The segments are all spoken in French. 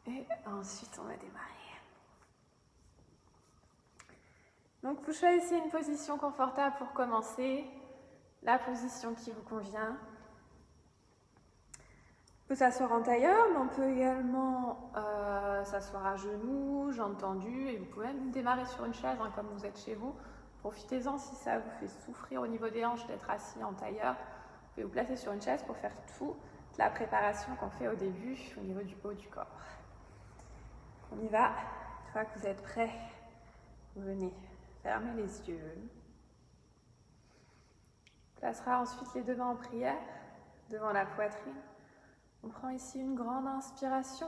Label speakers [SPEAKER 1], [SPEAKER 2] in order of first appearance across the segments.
[SPEAKER 1] Et ensuite, on va démarrer. Donc, vous choisissez une position confortable pour commencer, la position qui vous convient. On peut s'asseoir en tailleur, mais on peut également s'asseoir à genoux, jambes tendues, et vous pouvez même démarrer sur une chaise, comme vous êtes chez vous. Profitez-en si ça vous fait souffrir au niveau des hanches d'être assis en tailleur. Vous pouvez vous placer sur une chaise pour faire toute la préparation qu'on fait au début au niveau du haut du corps. On y va. Une fois que vous êtes prêts, vous venez fermer les yeux. On placera ensuite les deux mains en prière devant la poitrine. On prend ici une grande inspiration.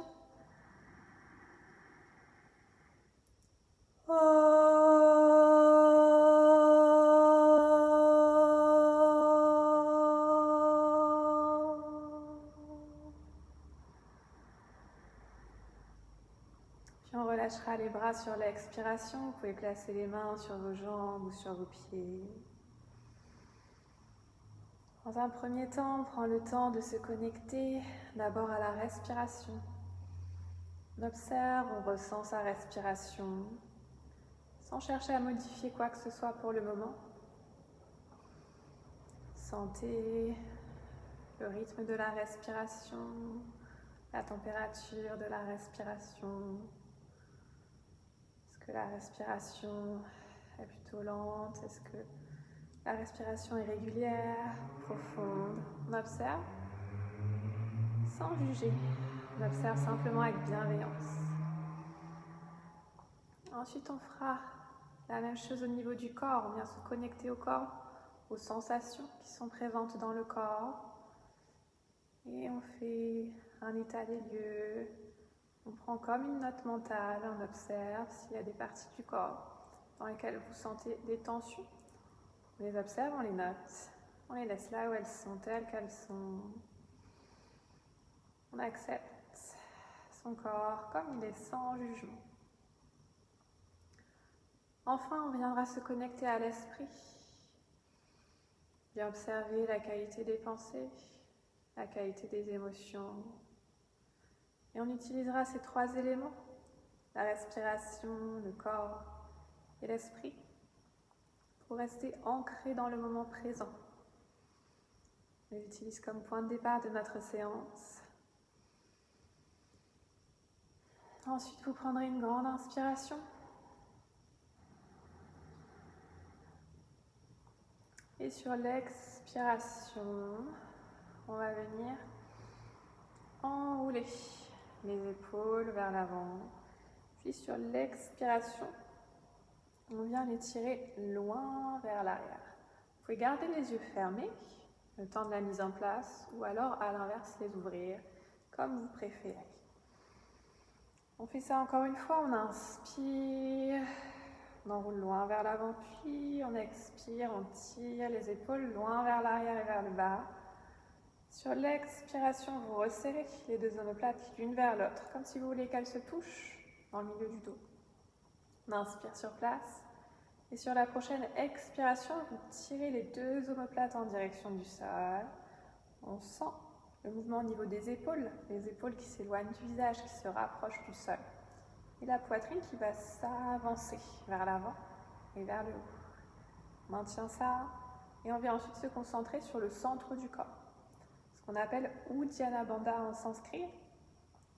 [SPEAKER 1] Puis on relâchera les bras sur l'expiration. Vous pouvez placer les mains sur vos jambes ou sur vos pieds. Dans un premier temps, on prend le temps de se connecter d'abord à la respiration. On observe, on ressent sa respiration, sans chercher à modifier quoi que ce soit pour le moment. Sentez le rythme de la respiration, la température de la respiration. Est-ce que la respiration est plutôt lente? Est-ce que la respiration est régulière, profonde? On observe sans juger. On observe simplement avec bienveillance. Ensuite, on fera la même chose au niveau du corps. On vient se connecter au corps, aux sensations qui sont présentes dans le corps. Et on fait un état des lieux. On prend comme une note mentale, on observe s'il y a des parties du corps dans lesquelles vous sentez des tensions. On les observe, on les note. On les laisse là où elles sont, telles qu'elles sont. On accepte son corps comme il est, sans jugement. Enfin, on viendra se connecter à l'esprit. Bien observer la qualité des pensées, la qualité des émotions. Et on utilisera ces trois éléments, la respiration, le corps et l'esprit, pour rester ancré dans le moment présent. On les utilise comme point de départ de notre séance. Ensuite, vous prendrez une grande inspiration. Et sur l'expiration, on va venir enrouler les épaules vers l'avant. Puis sur l'expiration, on vient les tirer loin vers l'arrière. Vous pouvez garder les yeux fermés le temps de la mise en place ou alors à l'inverse les ouvrir comme vous préférez. On fait ça encore une fois, on inspire, on enroule loin vers l'avant, puis on expire, on tire les épaules loin vers l'arrière et vers le bas. Sur l'expiration, vous resserrez les deux omoplates l'une vers l'autre, comme si vous voulez qu'elles se touchent dans le milieu du dos. On inspire sur place. Et sur la prochaine expiration, vous tirez les deux omoplates en direction du sol. On sent le mouvement au niveau des épaules, les épaules qui s'éloignent du visage, qui se rapprochent du sol. Et la poitrine qui va s'avancer vers l'avant et vers le haut. On maintient ça et on vient ensuite se concentrer sur le centre du corps. Ce qu'on appelle Uddiyana Bandha en sanskrit.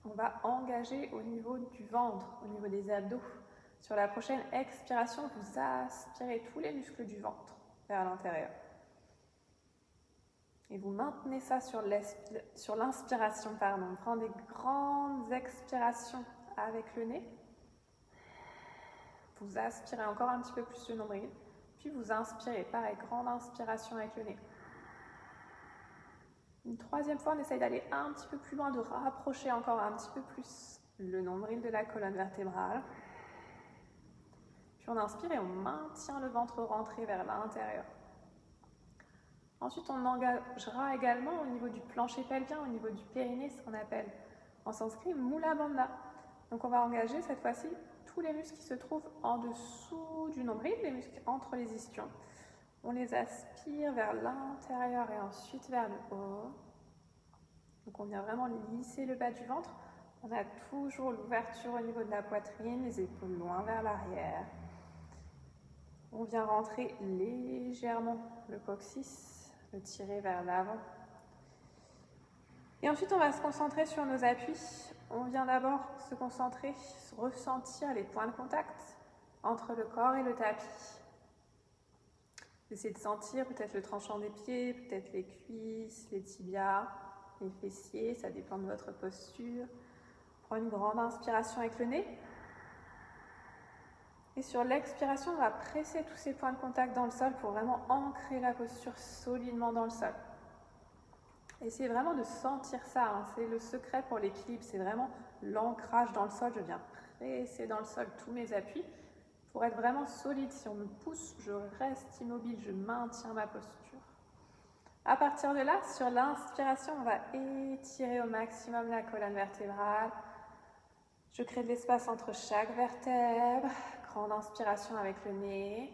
[SPEAKER 1] On va engager au niveau du ventre, au niveau des abdos. Sur la prochaine expiration, vous aspirez tous les muscles du ventre vers l'intérieur. Et vous maintenez ça sur l'inspiration. On prend des grandes expirations avec le nez. Vous aspirez encore un petit peu plus le nombril. Puis vous inspirez, pareil, grande inspiration avec le nez. Une troisième fois, on essaye d'aller un petit peu plus loin, de rapprocher encore un petit peu plus le nombril de la colonne vertébrale. Puis on inspire et on maintient le ventre rentré vers l'intérieur. Ensuite, on engagera également au niveau du plancher pelvien, au niveau du périnée, ce qu'on appelle en sanskrit Mula Bandha. Donc on va engager cette fois-ci tous les muscles qui se trouvent en dessous du nombril, les muscles entre les ischions. On les aspire vers l'intérieur et ensuite vers le haut. Donc on vient vraiment lisser le bas du ventre. On a toujours l'ouverture au niveau de la poitrine, les épaules loin vers l'arrière. On vient rentrer légèrement le coccyx, le tirer vers l'avant. Et ensuite, on va se concentrer sur nos appuis. On vient d'abord se concentrer, ressentir les points de contact entre le corps et le tapis. Essayez de sentir peut-être le tranchant des pieds, peut-être les cuisses, les tibias, les fessiers, ça dépend de votre posture. Prends une grande inspiration avec le nez. Et sur l'expiration, on va presser tous ces points de contact dans le sol pour vraiment ancrer la posture solidement dans le sol. Essayez vraiment de sentir ça, hein. C'est le secret pour l'équilibre, c'est vraiment l'ancrage dans le sol. Je viens presser dans le sol tous mes appuis pour être vraiment solide. Si on me pousse, je reste immobile, je maintiens ma posture. À partir de là, sur l'inspiration, on va étirer au maximum la colonne vertébrale. Je crée de l'espace entre chaque vertèbre. Grande inspiration avec le nez.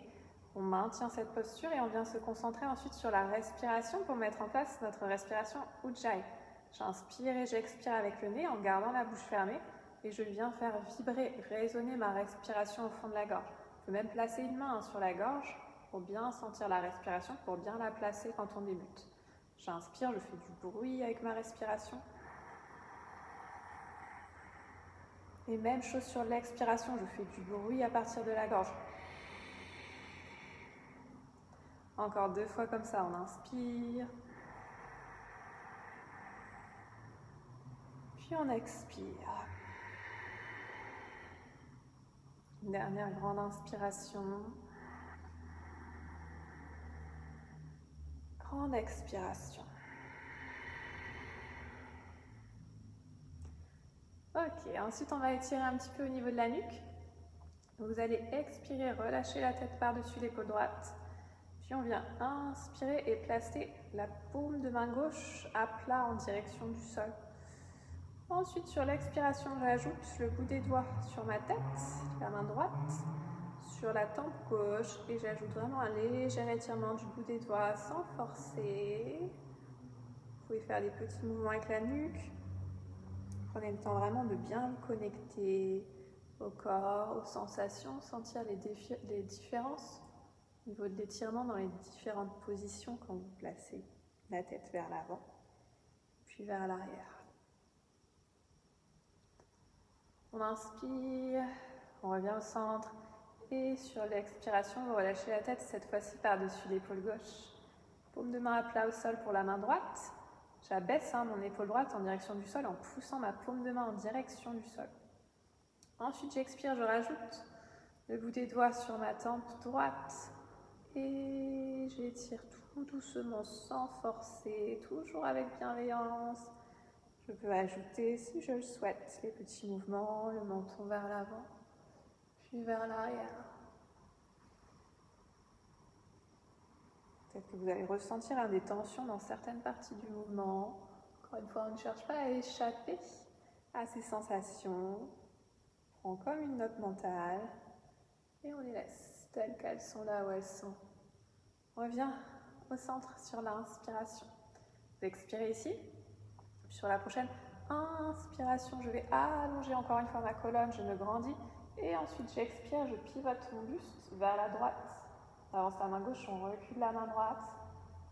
[SPEAKER 1] On maintient cette posture et on vient se concentrer ensuite sur la respiration pour mettre en place notre respiration Ujjayi. J'inspire et j'expire avec le nez en gardant la bouche fermée et je viens faire vibrer, résonner ma respiration au fond de la gorge. Je peux même placer une main sur la gorge pour bien sentir la respiration, pour bien la placer quand on débute. J'inspire, je fais du bruit avec ma respiration. Et même chose sur l'expiration, je fais du bruit à partir de la gorge. Encore 2 fois comme ça, on inspire. Puis on expire. Une dernière grande inspiration. Grande expiration. Ok, ensuite on va étirer un petit peu au niveau de la nuque. Vous allez expirer, relâcher la tête par-dessus l'épaule droite. Puis on vient inspirer et placer la paume de main gauche à plat en direction du sol. Ensuite, sur l'expiration, j'ajoute le bout des doigts sur ma tête, la main droite, sur la tempe gauche et j'ajoute vraiment un léger étirement du bout des doigts sans forcer. Vous pouvez faire des petits mouvements avec la nuque. Prenez le temps vraiment de bien vous connecter au corps, aux sensations, sentir les différences au niveau de l'étirement dans les différentes positions quand vous placez la tête vers l'avant, puis vers l'arrière. On inspire, on revient au centre et sur l'expiration, vous relâchez la tête, cette fois-ci par-dessus l'épaule gauche. Paume de main à plat au sol pour la main droite. J'abaisse mon épaule droite en direction du sol en poussant ma paume de main en direction du sol. Ensuite, j'expire, je rajoute le bout des doigts sur ma tempe droite et j'étire tout doucement sans forcer, toujours avec bienveillance. Je peux ajouter, si je le souhaite, les petits mouvements, le menton vers l'avant, puis vers l'arrière. Peut-être que vous allez ressentir des tensions dans certaines parties du mouvement. Encore une fois, on ne cherche pas à échapper à ces sensations. On prend comme une note mentale et on les laisse telles qu'elles sont là où elles sont. On revient au centre sur l'inspiration. Vous expirez ici. Sur la prochaine inspiration, je vais allonger encore une fois ma colonne, je me grandis. Et ensuite, j'expire, je pivote mon buste vers la droite. On avance la main gauche, on recule la main droite.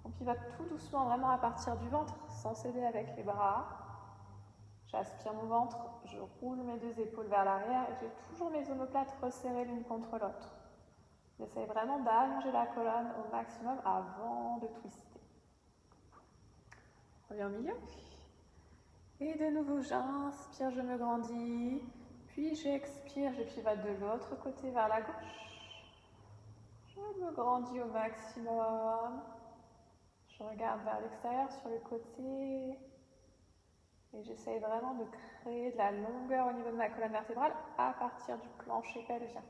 [SPEAKER 1] On pivote tout doucement, vraiment à partir du ventre, sans céder avec les bras. J'aspire mon ventre, je roule mes 2 épaules vers l'arrière et j'ai toujours mes omoplates resserrées l'une contre l'autre. J'essaie vraiment d'allonger la colonne au maximum avant de twister. On revient au milieu. Et de nouveau, j'inspire, je me grandis. Puis j'expire, je pivote de l'autre côté vers la gauche. Je me grandis au maximum. Je regarde vers l'extérieur sur le côté. Et j'essaye vraiment de créer de la longueur au niveau de ma colonne vertébrale à partir du plancher pelvien.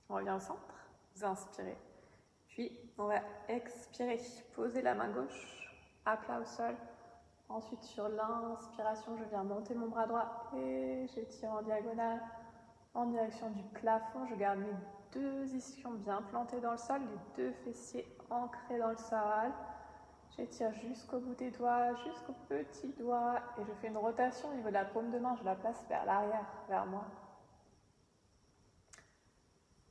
[SPEAKER 1] On revient au centre. Vous inspirez. Puis, on va expirer. Poser la main gauche à plat au sol. Ensuite, sur l'inspiration, je viens monter mon bras droit et j'étire en diagonale en direction du plafond. Je garde mes 2 ischions bien plantés dans le sol, les 2 fessiers ancrés dans le sol. J'étire jusqu'au bout des doigts, jusqu'au petit doigt et je fais une rotation au niveau de la paume de main, je la place vers l'arrière, vers moi.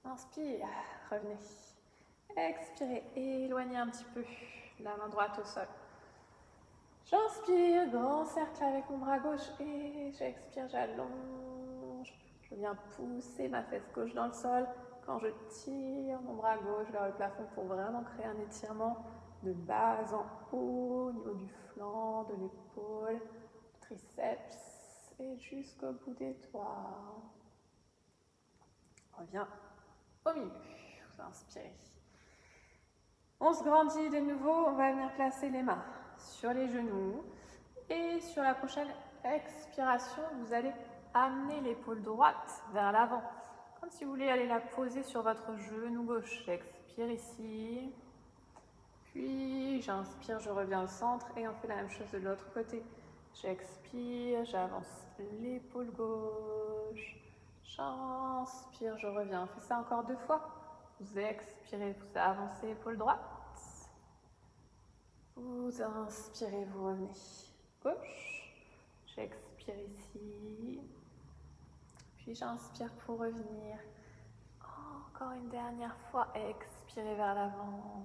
[SPEAKER 1] Inspire, revenez. Expirez, éloignez un petit peu la main droite au sol. J'inspire, grand cercle avec mon bras gauche et j'expire, j'allonge. Je viens pousser ma fesse gauche dans le sol. Quand je tire mon bras gauche vers le plafond pour vraiment créer un étirement de bas en haut, au niveau du flanc, de l'épaule, triceps et jusqu'au bout des doigts. On revient au milieu. Vous inspirez. On se grandit de nouveau. On va venir placer les mains sur les genoux. Et sur la prochaine expiration, vous allez amener l'épaule droite vers l'avant. Comme si vous voulez aller la poser sur votre genou gauche. J'expire ici. Puis j'inspire, je reviens au centre et on fait la même chose de l'autre côté. J'expire, j'avance l'épaule gauche. J'inspire, je reviens. On fait ça encore 2 fois. Vous expirez, vous avancez l'épaule droite. Vous inspirez, vous revenez. Gauche. J'expire ici. Puis j'inspire pour revenir. Encore une dernière fois. Expirez vers l'avant.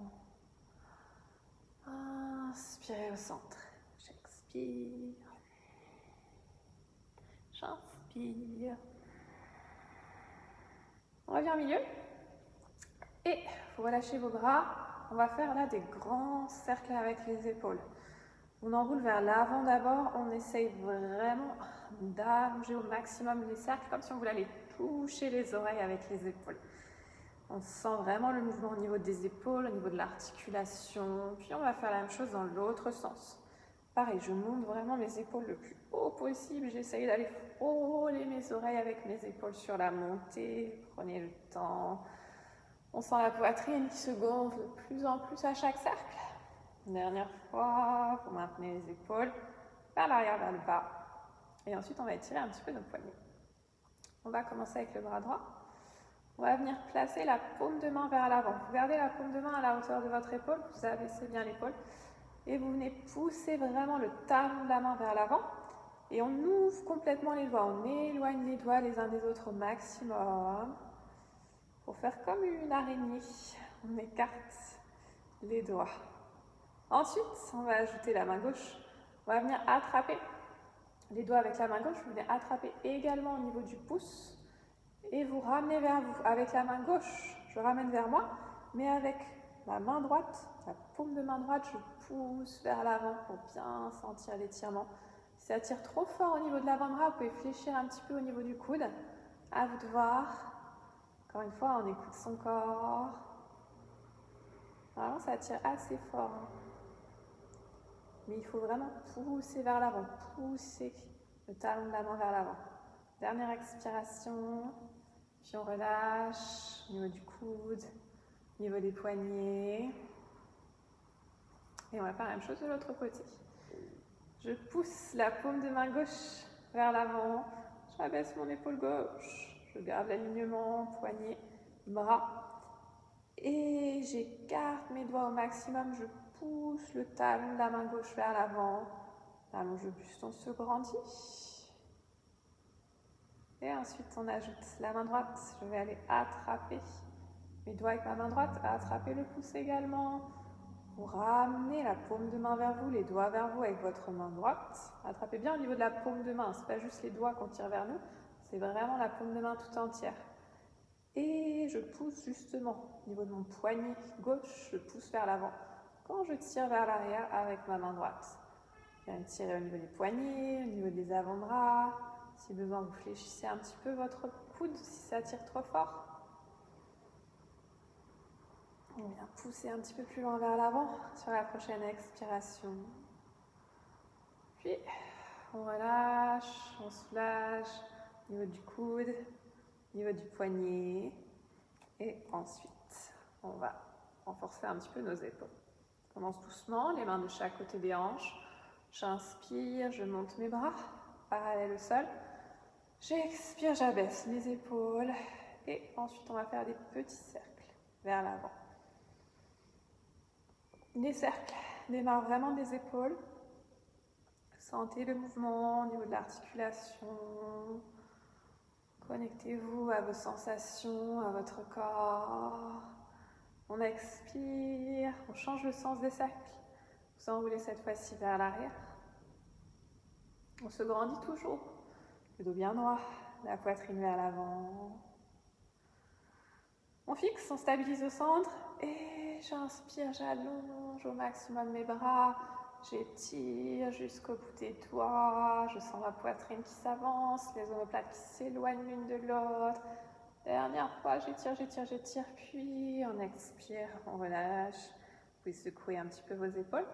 [SPEAKER 1] Inspirez au centre. J'expire. J'inspire. On revient au milieu. Et vous relâchez vos bras. On va faire là des grands cercles avec les épaules. On enroule vers l'avant d'abord. On essaye vraiment d'allonger au maximum les cercles, comme si on voulait aller toucher les oreilles avec les épaules. On sent vraiment le mouvement au niveau des épaules, au niveau de l'articulation. Puis on va faire la même chose dans l'autre sens. Pareil, je monte vraiment mes épaules le plus haut possible. J'essaye d'aller frôler mes oreilles avec mes épaules sur la montée. Prenez le temps. On sent la poitrine qui se gonfle de plus en plus à chaque cercle. Dernière fois, vous maintenez les épaules vers l'arrière, vers le bas. Et ensuite, on va étirer un petit peu nos poignets. On va commencer avec le bras droit. On va venir placer la paume de main vers l'avant. Vous gardez la paume de main à la hauteur de votre épaule, vous abaissez bien l'épaule. Et vous venez pousser vraiment le talon de la main vers l'avant. Et on ouvre complètement les doigts. On éloigne les doigts les uns des autres au maximum. Pour faire comme une araignée, on écarte les doigts. Ensuite, on va ajouter la main gauche. On va venir attraper les doigts avec la main gauche. Vous venez attraper également au niveau du pouce. Et vous ramenez vers vous. Avec la main gauche, je ramène vers moi. Mais avec ma main droite, la paume de main droite, je pousse vers l'avant pour bien sentir l'étirement. Si ça tire trop fort au niveau de l'avant-bras, vous pouvez fléchir un petit peu au niveau du coude. À vous de voir. Encore une fois, on écoute son corps. Vraiment, ça tire assez fort. Mais il faut vraiment pousser vers l'avant. Pousser le talon de la main vers l'avant. Dernière expiration. Puis on relâche au niveau du coude, au niveau des poignets. Et on va faire la même chose de l'autre côté. Je pousse la paume de main gauche vers l'avant. J'abaisse mon épaule gauche. Je garde l'alignement, poignet, bras. Et j'écarte mes doigts au maximum. Je pousse le talon de la main gauche vers l'avant. Allonge le buste, on se grandit. Et ensuite, on ajoute la main droite. Je vais aller attraper mes doigts avec ma main droite. Attraper le pouce également. Vous ramenez la paume de main vers vous, les doigts vers vous avec votre main droite. Attrapez bien au niveau de la paume de main. Ce n'est pas juste les doigts qu'on tire vers nous. C'est vraiment la paume de main tout entière. Et je pousse justement au niveau de mon poignet gauche, je pousse vers l'avant. Quand je tire vers l'arrière avec ma main droite, bien tirer au niveau des poignets, au niveau des avant-bras. Si besoin, vous fléchissez un petit peu votre coude si ça tire trop fort. On vient pousser un petit peu plus loin vers l'avant sur la prochaine expiration. Puis on relâche, on soulage. Au niveau du coude, au niveau du poignet. Et ensuite, on va renforcer un petit peu nos épaules. On commence doucement, les mains de chaque côté des hanches. J'inspire, je monte mes bras, parallèle au sol. J'expire, j'abaisse les épaules. Et ensuite, on va faire des petits cercles vers l'avant. Des cercles démarre vraiment des épaules. Sentez le mouvement au niveau de l'articulation. Connectez-vous à vos sensations, à votre corps. On expire, on change le sens des cercles. Vous enroulez cette fois-ci vers l'arrière. On se grandit toujours. Le dos bien droit, la poitrine vers l'avant. On fixe, on stabilise au centre et j'inspire, j'allonge au maximum mes bras. J'étire jusqu'au bout des doigts. Je sens ma poitrine qui s'avance, les omoplates qui s'éloignent l'une de l'autre. Dernière fois, j'étire, j'étire, j'étire, puis on expire, on relâche. Vous pouvez secouer un petit peu vos épaules.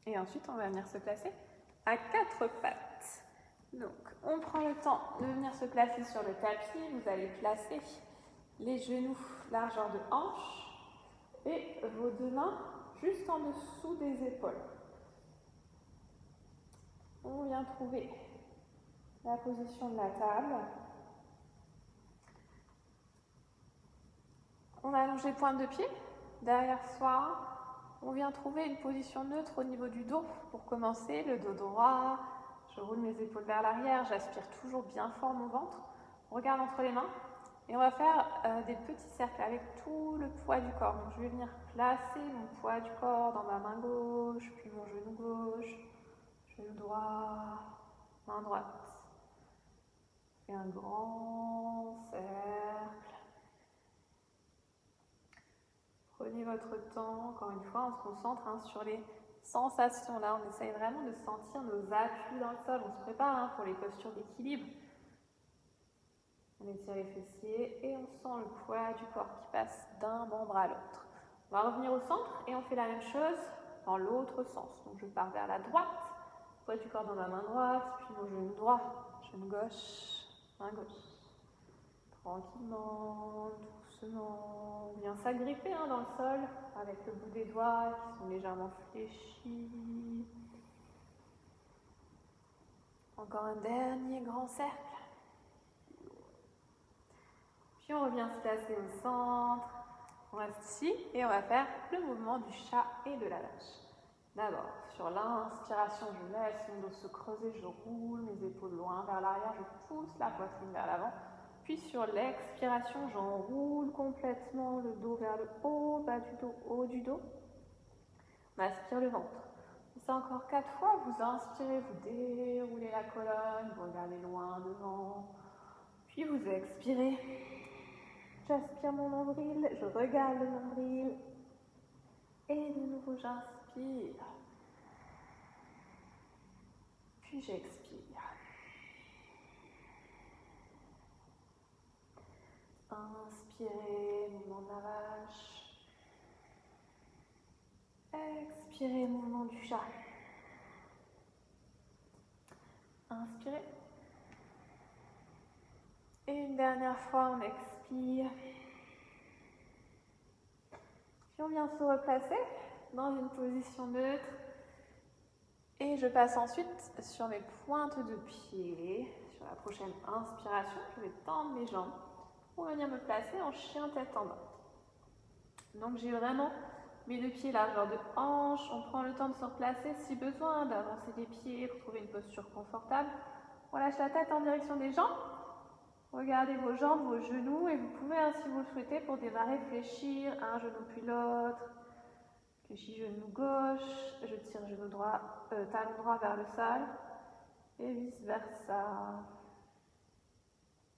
[SPEAKER 1] Et ensuite, on va venir se placer à quatre pattes. Donc, on prend le temps de venir se placer sur le tapis. Vous allez placer les genoux largeur de hanche et vos deux mains juste en dessous des épaules. On vient trouver la position de la table. On allonge les pointes de pied derrière soi. On vient trouver une position neutre au niveau du dos pour commencer. Le dos droit. Je roule mes épaules vers l'arrière. J'aspire toujours bien fort mon ventre. On regarde entre les mains. Et on va faire des petits cercles avec tout le poids du corps. Donc, je vais venir placer mon poids du corps dans ma main gauche, puis mon genou gauche, genou droit, main droite. Et un grand cercle. Prenez votre temps. Encore une fois, on se concentre sur les sensations. Là, on essaye vraiment de sentir nos appuis dans le sol. On se prépare pour les postures d'équilibre. On étire les fessiers et on sent le poids du corps qui passe d'un membre à l'autre. On va revenir au centre et on fait la même chose dans l'autre sens. Donc je pars vers la droite, poids du corps dans ma main droite, puis mon genou droit, genou gauche, main gauche. Tranquillement, doucement, on vient s'agripper dans le sol avec le bout des doigts qui sont légèrement fléchis. Encore un dernier grand cercle. Puis on revient se placer au centre, on reste ici et on va faire le mouvement du chat et de la vache. D'abord, sur l'inspiration, je laisse mon dos se creuser, je roule mes épaules loin vers l'arrière, je pousse la poitrine vers l'avant. Puis sur l'expiration, j'enroule complètement le dos vers le haut, bas du dos, haut du dos. On aspire le ventre. C'est encore 4 fois, vous inspirez, vous déroulez la colonne, vous regardez loin devant. Puis vous expirez. J'aspire mon nombril, je regarde le nombril. Et de nouveau, j'inspire. Puis j'expire. Inspirez, mouvement de la vache. Expirez, mouvement du chat. Inspirez. Et une dernière fois, on expire. Puis on vient se replacer dans une position neutre. Et je passe ensuite sur mes pointes de pied. Sur la prochaine inspiration, je vais tendre mes jambes pour venir me placer en chien tête en bas. Donc j'ai vraiment mes deux pieds largeur de hanche. On prend le temps de se replacer si besoin, d'avancer les pieds pour trouver une posture confortable. On lâche la tête en direction des jambes. Regardez vos jambes, vos genoux et vous pouvez, si vous le souhaitez, pour démarrer, fléchir un genou puis l'autre. Fléchis genou gauche, je tire genou droit, talon droit vers le sol et vice versa.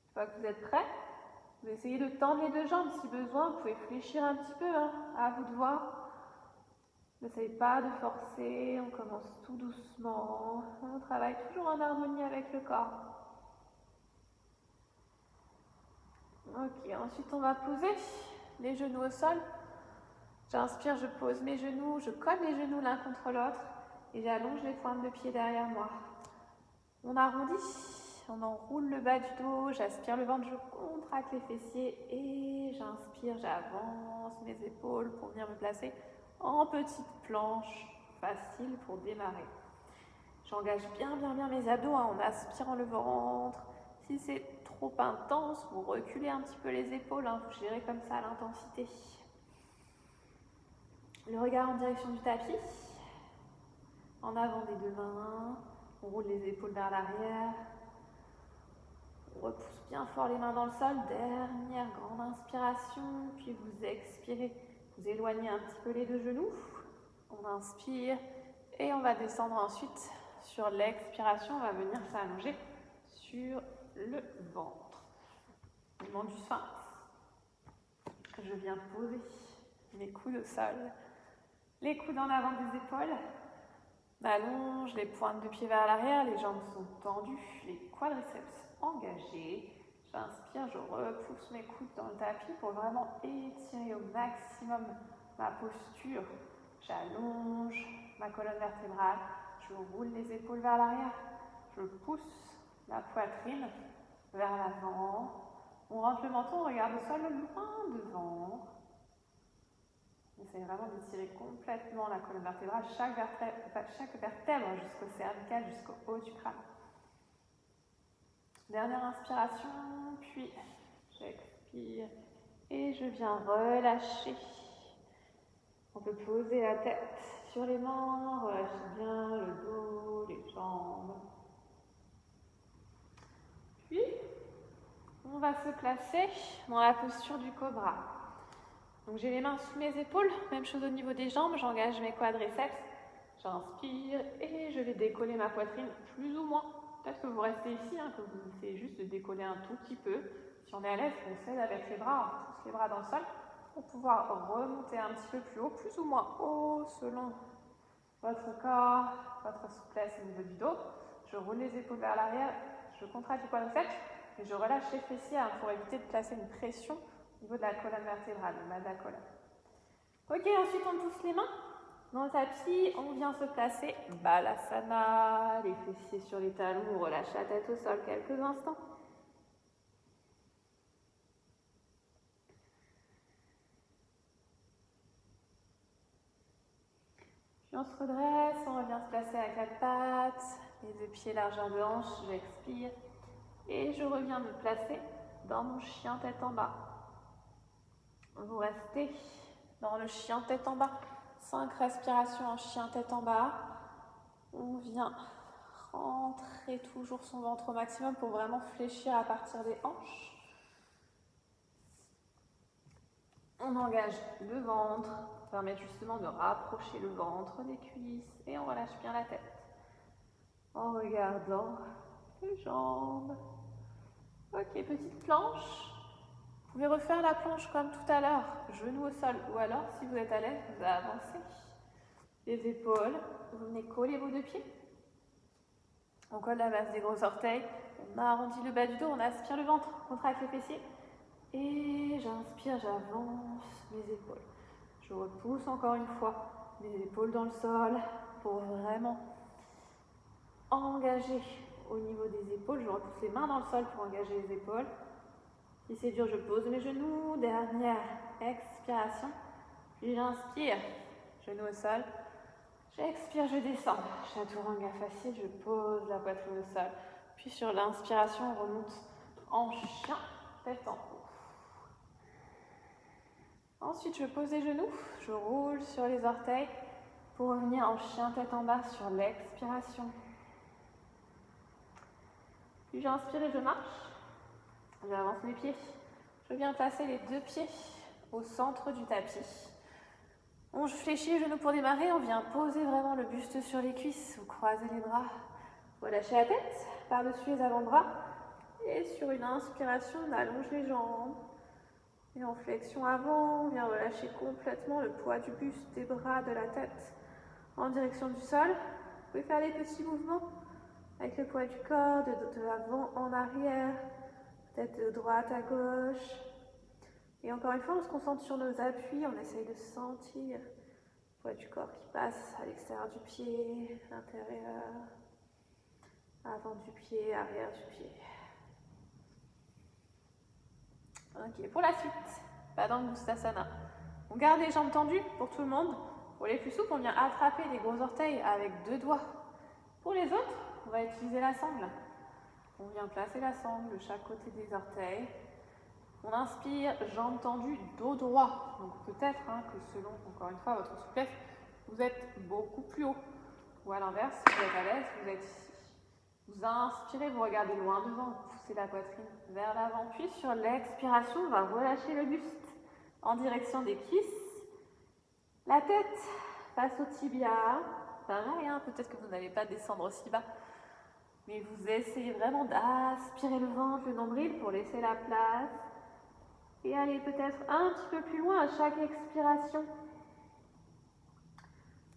[SPEAKER 1] Une fois que vous êtes prêts, vous essayez de tendre les deux jambes si besoin. Vous pouvez fléchir un petit peu, à vous de voir. N'essayez pas de forcer, on commence tout doucement. On travaille toujours en harmonie avec le corps. Ok, ensuite on va poser les genoux au sol. J'inspire, je pose mes genoux, je colle les genoux l'un contre l'autre et j'allonge les pointes de pied derrière moi. On arrondit, on enroule le bas du dos, j'aspire le ventre, je contracte les fessiers et j'inspire, j'avance mes épaules pour venir me placer en petite planche, facile pour démarrer. J'engage bien mes abdos en aspirant le ventre. Si c'est trop intense, vous reculez un petit peu les épaules, vous gérez comme ça l'intensité. Le regard en direction du tapis. En avant des deux mains. On roule les épaules vers l'arrière. On repousse bien fort les mains dans le sol. Dernière grande inspiration. Puis vous expirez. Vous éloignez un petit peu les deux genoux. On inspire. Et on va descendre ensuite sur l'expiration. On va venir s'allonger sur le ventre. Mouvement du sphinx. Je viens poser mes coudes au sol. Les coudes en avant des épaules. On allonge les pointes de pied vers l'arrière. Les jambes sont tendues. Les quadriceps engagés. J'inspire, je repousse mes coudes dans le tapis pour vraiment étirer au maximum ma posture. J'allonge ma colonne vertébrale. Je roule les épaules vers l'arrière. Je pousse la poitrine vers l'avant. On rentre le menton, on regarde le sol loin devant. Essayez vraiment d'étirer complètement la colonne vertébrale, chaque vertèbre jusqu'au cervical, jusqu'au haut du crâne. Dernière inspiration, puis j'expire et je viens relâcher. On peut poser la tête sur les mains, relâchez bien le dos, les jambes. Puis, on va se placer dans la posture du cobra. Donc j'ai les mains sous mes épaules, même chose au niveau des jambes, j'engage mes quadriceps, j'inspire et je vais décoller ma poitrine plus ou moins. Peut-être que vous restez ici, que vous essayez juste de décoller un tout petit peu. Si on est à l'aise, on s'aide avec les bras, on pousse les bras dans le sol pour pouvoir remonter un petit peu plus haut, plus ou moins haut selon votre corps, votre souplesse au niveau du dos. Je roule les épaules vers l'arrière, je contracte les quadriceps et je relâche les fessiers pour éviter de placer une pression au niveau de la colonne vertébrale, le bas de la colonne. Ok, ensuite on pousse les mains dans le tapis, on vient se placer Balasana, les fessiers sur les talons, on relâche la tête au sol quelques instants. Puis on se redresse, on revient se placer à quatre pattes, les deux pieds largeur de hanche, j'expire et je reviens me placer dans mon chien tête en bas. Vous restez dans le chien tête en bas. 5 respirations en chien tête en bas. On vient rentrer toujours son ventre au maximum pour vraiment fléchir à partir des hanches. On engage le ventre, permet justement de rapprocher le ventre des cuisses et on relâche bien la tête. En regardant les jambes. Ok, petite planche. Vous pouvez refaire la planche comme tout à l'heure, genou au sol, ou alors, si vous êtes à l'aise, vous avancez les épaules, vous venez coller vos deux pieds. On colle la base des gros orteils, on arrondit le bas du dos, on aspire le ventre, on contracte les fessiers. Et j'inspire, j'avance mes épaules. Je repousse encore une fois les épaules dans le sol pour vraiment engager au niveau des épaules. Je repousse les mains dans le sol pour engager les épaules. Si c'est dur, je pose mes genoux. Dernière expiration. Puis j'inspire, genoux au sol. J'expire, je descends. Chaturanga facile, je pose la poitrine au sol. Puis sur l'inspiration, on remonte en chien, tête en haut. Ensuite, je pose les genoux. Je roule sur les orteils pour revenir en chien, tête en bas sur l'expiration. Puis j'inspire et je marche. J'avance mes pieds. Je viens placer les deux pieds au centre du tapis. On fléchit les genoux pour démarrer. On vient poser vraiment le buste sur les cuisses. Vous croisez les bras. Relâchez la tête par-dessus les avant-bras. Et sur une inspiration, on allonge les jambes. Et en flexion avant, on vient relâcher complètement le poids du buste, des bras, de la tête en direction du sol. Vous pouvez faire des petits mouvements avec le poids du corps, de l'avant en arrière. Peut-être de droite à gauche. Et encore une fois, on se concentre sur nos appuis. On essaye de sentir le poids du corps qui passe à l'extérieur du pied, l'intérieur, avant du pied, arrière du pied. Ok, pour la suite, Padangusthasana. On garde les jambes tendues pour tout le monde. Pour les plus souples, on vient attraper les gros orteils avec 2 doigts. Pour les autres, on va utiliser la sangle. On vient placer la sangle de chaque côté des orteils. On inspire, jambes tendues, dos droit. Donc peut-être que selon, encore une fois, votre souplesse, vous êtes beaucoup plus haut. Ou à l'inverse, si vous êtes à l'aise, vous êtes ici. Vous inspirez, vous regardez loin devant, vous poussez la poitrine vers l'avant. Puis sur l'expiration, on va relâcher le buste en direction des cuisses. La tête face au tibia. Pareil, peut-être que vous n'allez pas descendre aussi bas. Mais vous essayez vraiment d'aspirer le ventre, le nombril pour laisser la place. Et aller peut-être un petit peu plus loin à chaque expiration.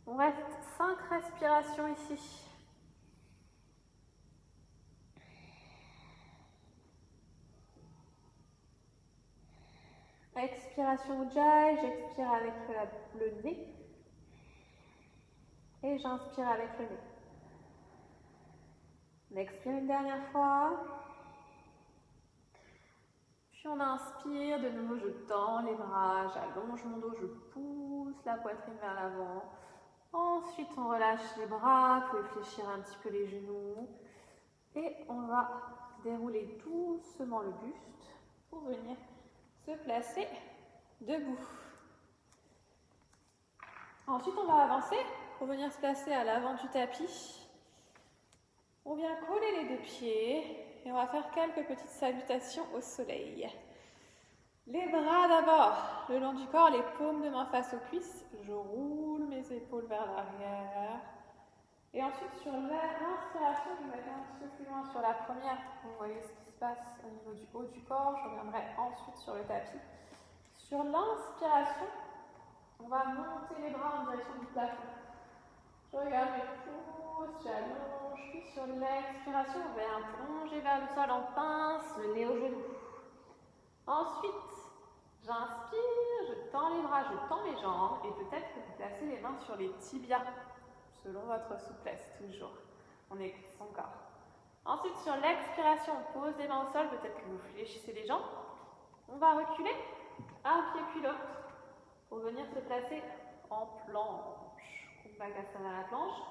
[SPEAKER 1] On reste 5 respirations ici. Expiration Ujjayi, j'expire avec le nez. Et j'inspire avec le nez. On expire une dernière fois. Puis on inspire, de nouveau je tends les bras, j'allonge mon dos, je pousse la poitrine vers l'avant. Ensuite on relâche les bras, vous pouvez fléchir un petit peu les genoux. Et on va dérouler doucement le buste pour venir se placer debout. Ensuite on va avancer pour venir se placer à l'avant du tapis. On vient coller les deux pieds. Et on va faire quelques petites salutations au soleil. Les bras d'abord, le long du corps, les paumes de main face aux cuisses. Je roule mes épaules vers l'arrière. Et ensuite, sur l'inspiration, je vais aller un petit peu plus loin sur la première. Vous voyez ce qui se passe au niveau du haut du corps. Je reviendrai ensuite sur le tapis. Sur l'inspiration, on va monter les bras en direction du plafond. Je regarde, je pousse, j'allonge, puis sur l'expiration, on va plonger vers le sol en pince, le nez au genou. Ensuite, j'inspire, je tends les bras, je tends mes jambes, et peut-être que vous placez les mains sur les tibias, selon votre souplesse, toujours. On écoute son corps. Ensuite, sur l'expiration, on pose les mains au sol, peut-être que vous fléchissez les jambes. On va reculer, un pied puis l'autre, pour venir se placer en planche. Kumbhakasana à la planche,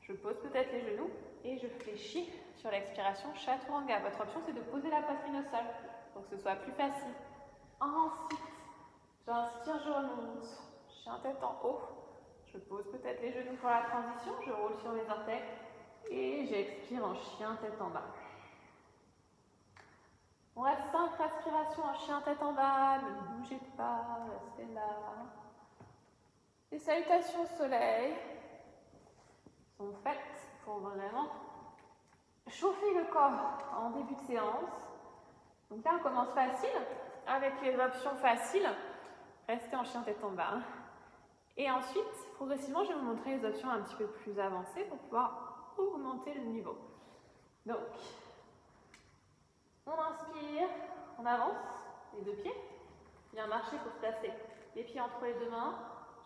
[SPEAKER 1] je pose peut-être les genoux et je fléchis sur l'expiration Chaturanga. Votre option c'est de poser la poitrine au sol pour que ce soit plus facile. Ensuite, j'inspire, je remonte, chien tête en haut, je pose peut-être les genoux pour la transition, je roule sur les orteils et j'expire en chien tête en bas. On reste 5 respirations en chien tête en bas, ne bougez pas, restez là. Les salutations au soleil sont faites pour vraiment chauffer le corps en début de séance. Donc là, on commence facile avec les options faciles. Restez en chien tête en bas. Et ensuite, progressivement, je vais vous montrer les options un petit peu plus avancées pour pouvoir augmenter le niveau. Donc, on inspire, on avance, les deux pieds. Bien marcher pour se placer. Les pieds entre les deux mains.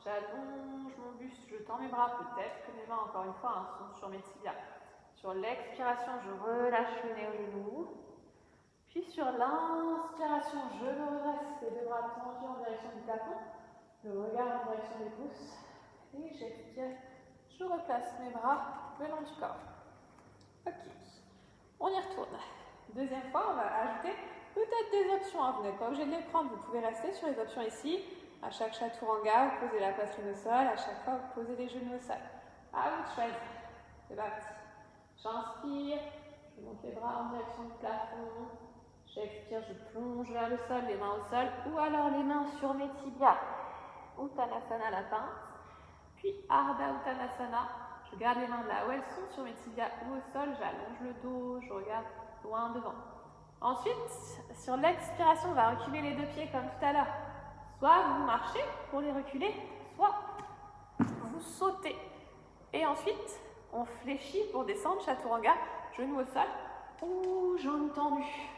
[SPEAKER 1] J'allonge mon buste, je tends mes bras, peut-être que mes mains, encore une fois, sont sur mes tibias. Sur l'expiration, je relâche le nez au genou. Puis sur l'inspiration, je me redresse, les deux bras tendus en direction du plafond. Le regard en direction des pouces. Et j'expire, je replace mes bras le long du corps. Ok, on y retourne. Deuxième fois, on va ajouter peut-être des options. Vous n'êtes pas obligé de les prendre, vous pouvez rester sur les options ici. À chaque Chaturanga, vous posez la poitrine au sol. À chaque fois, vous posez les genoux au sol. À vous de choisir. C'est parti. J'inspire, je monte les bras en direction du plafond. J'expire, je plonge vers le sol, les mains au sol. Ou alors les mains sur mes tibias. Uttanasana, la pince. Puis Ardha Uttanasana. Je garde les mains là où elles sont, sur mes tibias ou au sol. J'allonge le dos, je regarde loin devant. Ensuite, sur l'expiration, on va reculer les deux pieds comme tout à l'heure. Soit vous marchez pour les reculer, soit vous sautez. Et ensuite, on fléchit pour descendre, Chaturanga, genoux au sol ou jambes tendues.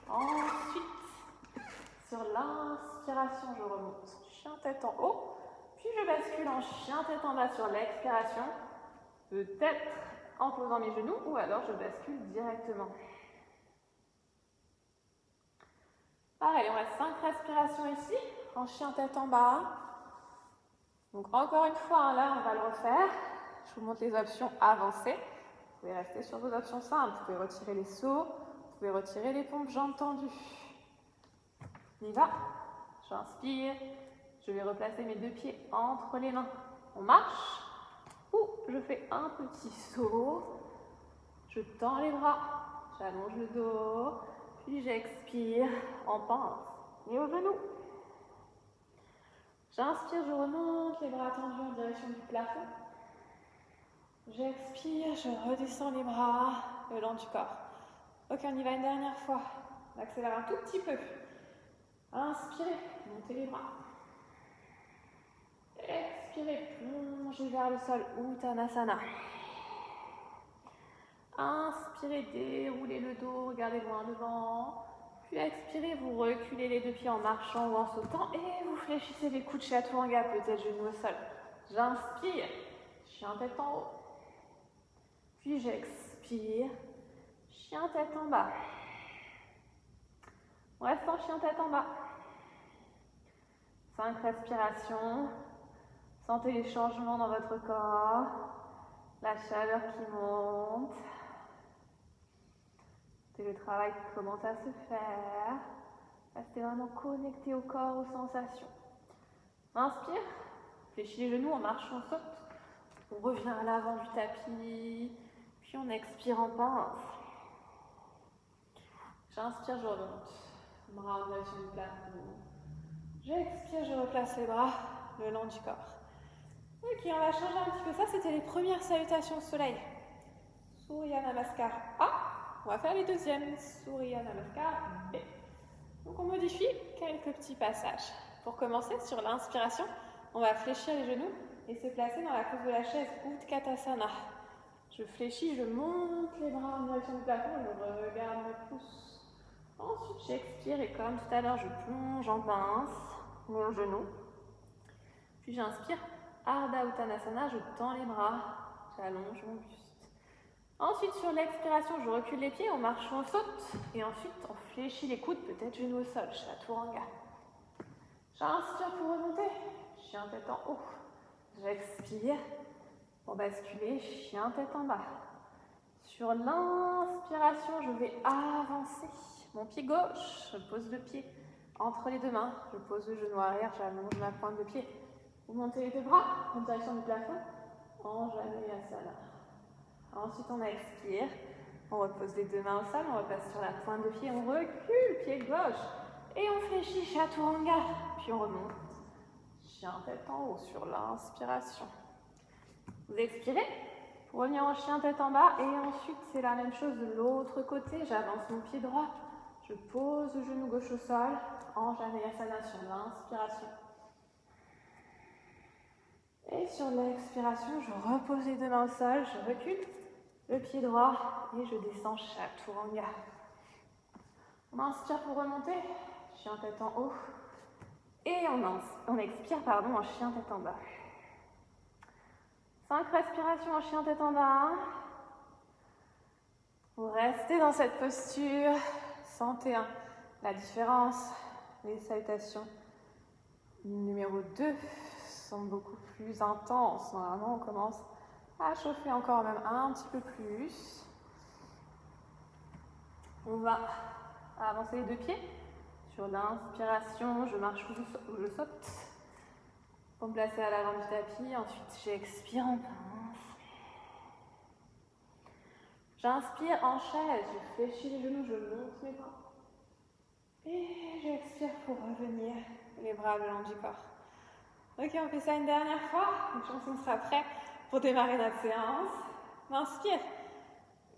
[SPEAKER 1] Ensuite, sur l'inspiration, je remonte, chien tête en haut. Puis je bascule en chien tête en bas sur l'expiration. Peut-être en posant mes genoux ou alors je bascule directement. Pareil, on reste 5 respirations ici, en chien tête en bas. Donc encore une fois, là on va le refaire. Je vous montre les options avancées. Vous pouvez rester sur vos options simples. Vous pouvez retirer les sauts, vous pouvez retirer les pompes jambes tendues. On y va. J'inspire. Je vais replacer mes deux pieds entre les mains. On marche. Ou je fais un petit saut. Je tends les bras. J'allonge le dos. Puis j'expire en pince. Et au genou. J'inspire, je remonte les bras tendus en direction du plafond. J'expire, je redescends les bras le long du corps. Ok, on y va une dernière fois. On accélère un tout petit peu. Inspirez, montez les bras. Expirez, plongez vers le sol, Uttanasana. Inspirez, déroulez le dos, regardez loin devant. Puis expirez, vous reculez les deux pieds en marchant ou en sautant et vous fléchissez les coudes chaturanga, peut-être genoux au sol. J'inspire, chien tête en haut. Puis j'expire, chien tête en bas. On reste en chien tête en bas. 5 respirations. Sentez les changements dans votre corps. La chaleur qui monte. C'est le travail qui commence à se faire. Restez vraiment connecté au corps, aux sensations. Inspire. Fléchis les genoux en marche, on saute. On revient à l'avant du tapis. Puis on expire en pince. J'inspire, je remonte. Bras en direction du plafond. J'expire, je replace les bras le long du corps. Ok, on va changer un petit peu ça. C'était les premières salutations au soleil. Surya Namaskar A. On va faire les deuxièmes. Surya Namaskar B. Donc on modifie quelques petits passages. Pour commencer, sur l'inspiration, on va fléchir les genoux et se placer dans la pose de la chaise Utkatasana. Je fléchis, je monte les bras en direction du plafond, je regarde mes pouces. Ensuite, j'expire et comme tout à l'heure, je plonge en pince mon genou. Puis j'inspire, Ardha Uttanasana, je tends les bras, j'allonge mon buste. Ensuite, sur l'expiration, je recule les pieds, on marche ou on saute. Et ensuite, on fléchit les coudes, peut-être genoux au sol, Chaturanga. J'inspire pour remonter, chien tête en haut. J'expire pour basculer, chien tête en bas. Sur l'inspiration, je vais avancer. Mon pied gauche, je pose le pied entre les deux mains. Je pose le genou arrière, j'allonge ma pointe de pied. Vous montez les deux bras en direction du plafond. Anjaneyasana. Ensuite, on expire. On repose les deux mains au sol. On repasse sur la pointe de pied. On recule, pied gauche. Et on fléchit, Chaturanga. Puis on remonte. Chien tête en haut sur l'inspiration. Vous expirez pour revenir en chien tête en bas. Et ensuite, c'est la même chose de l'autre côté. J'avance mon pied droit. Je pose le genou gauche au sol. Anjaneyasana sur l'inspiration. Et sur l'expiration, je repose les deux mains au sol. Je recule le pied droit et je descends Chaturanga. On inspire pour remonter. Chien tête en haut. Et on expire en chien tête en bas. 5 respirations en chien tête en bas. Vous restez dans cette posture. Sentez la différence. Les salutations numéro 2 sont beaucoup plus intenses. Normalement, on commence à chauffer encore même un petit peu plus. On va avancer les deux pieds. Sur l'inspiration, je marche ou je saute pour me placer à l'avant du tapis. Ensuite, j'expire en pince. J'inspire en chaise, je fléchis les genoux, je monte mes bras. Et j'expire pour revenir les bras le long du corps. Ok, on fait ça une dernière fois. Je pense qu'on sera prêt pour démarrer notre séance. On inspire.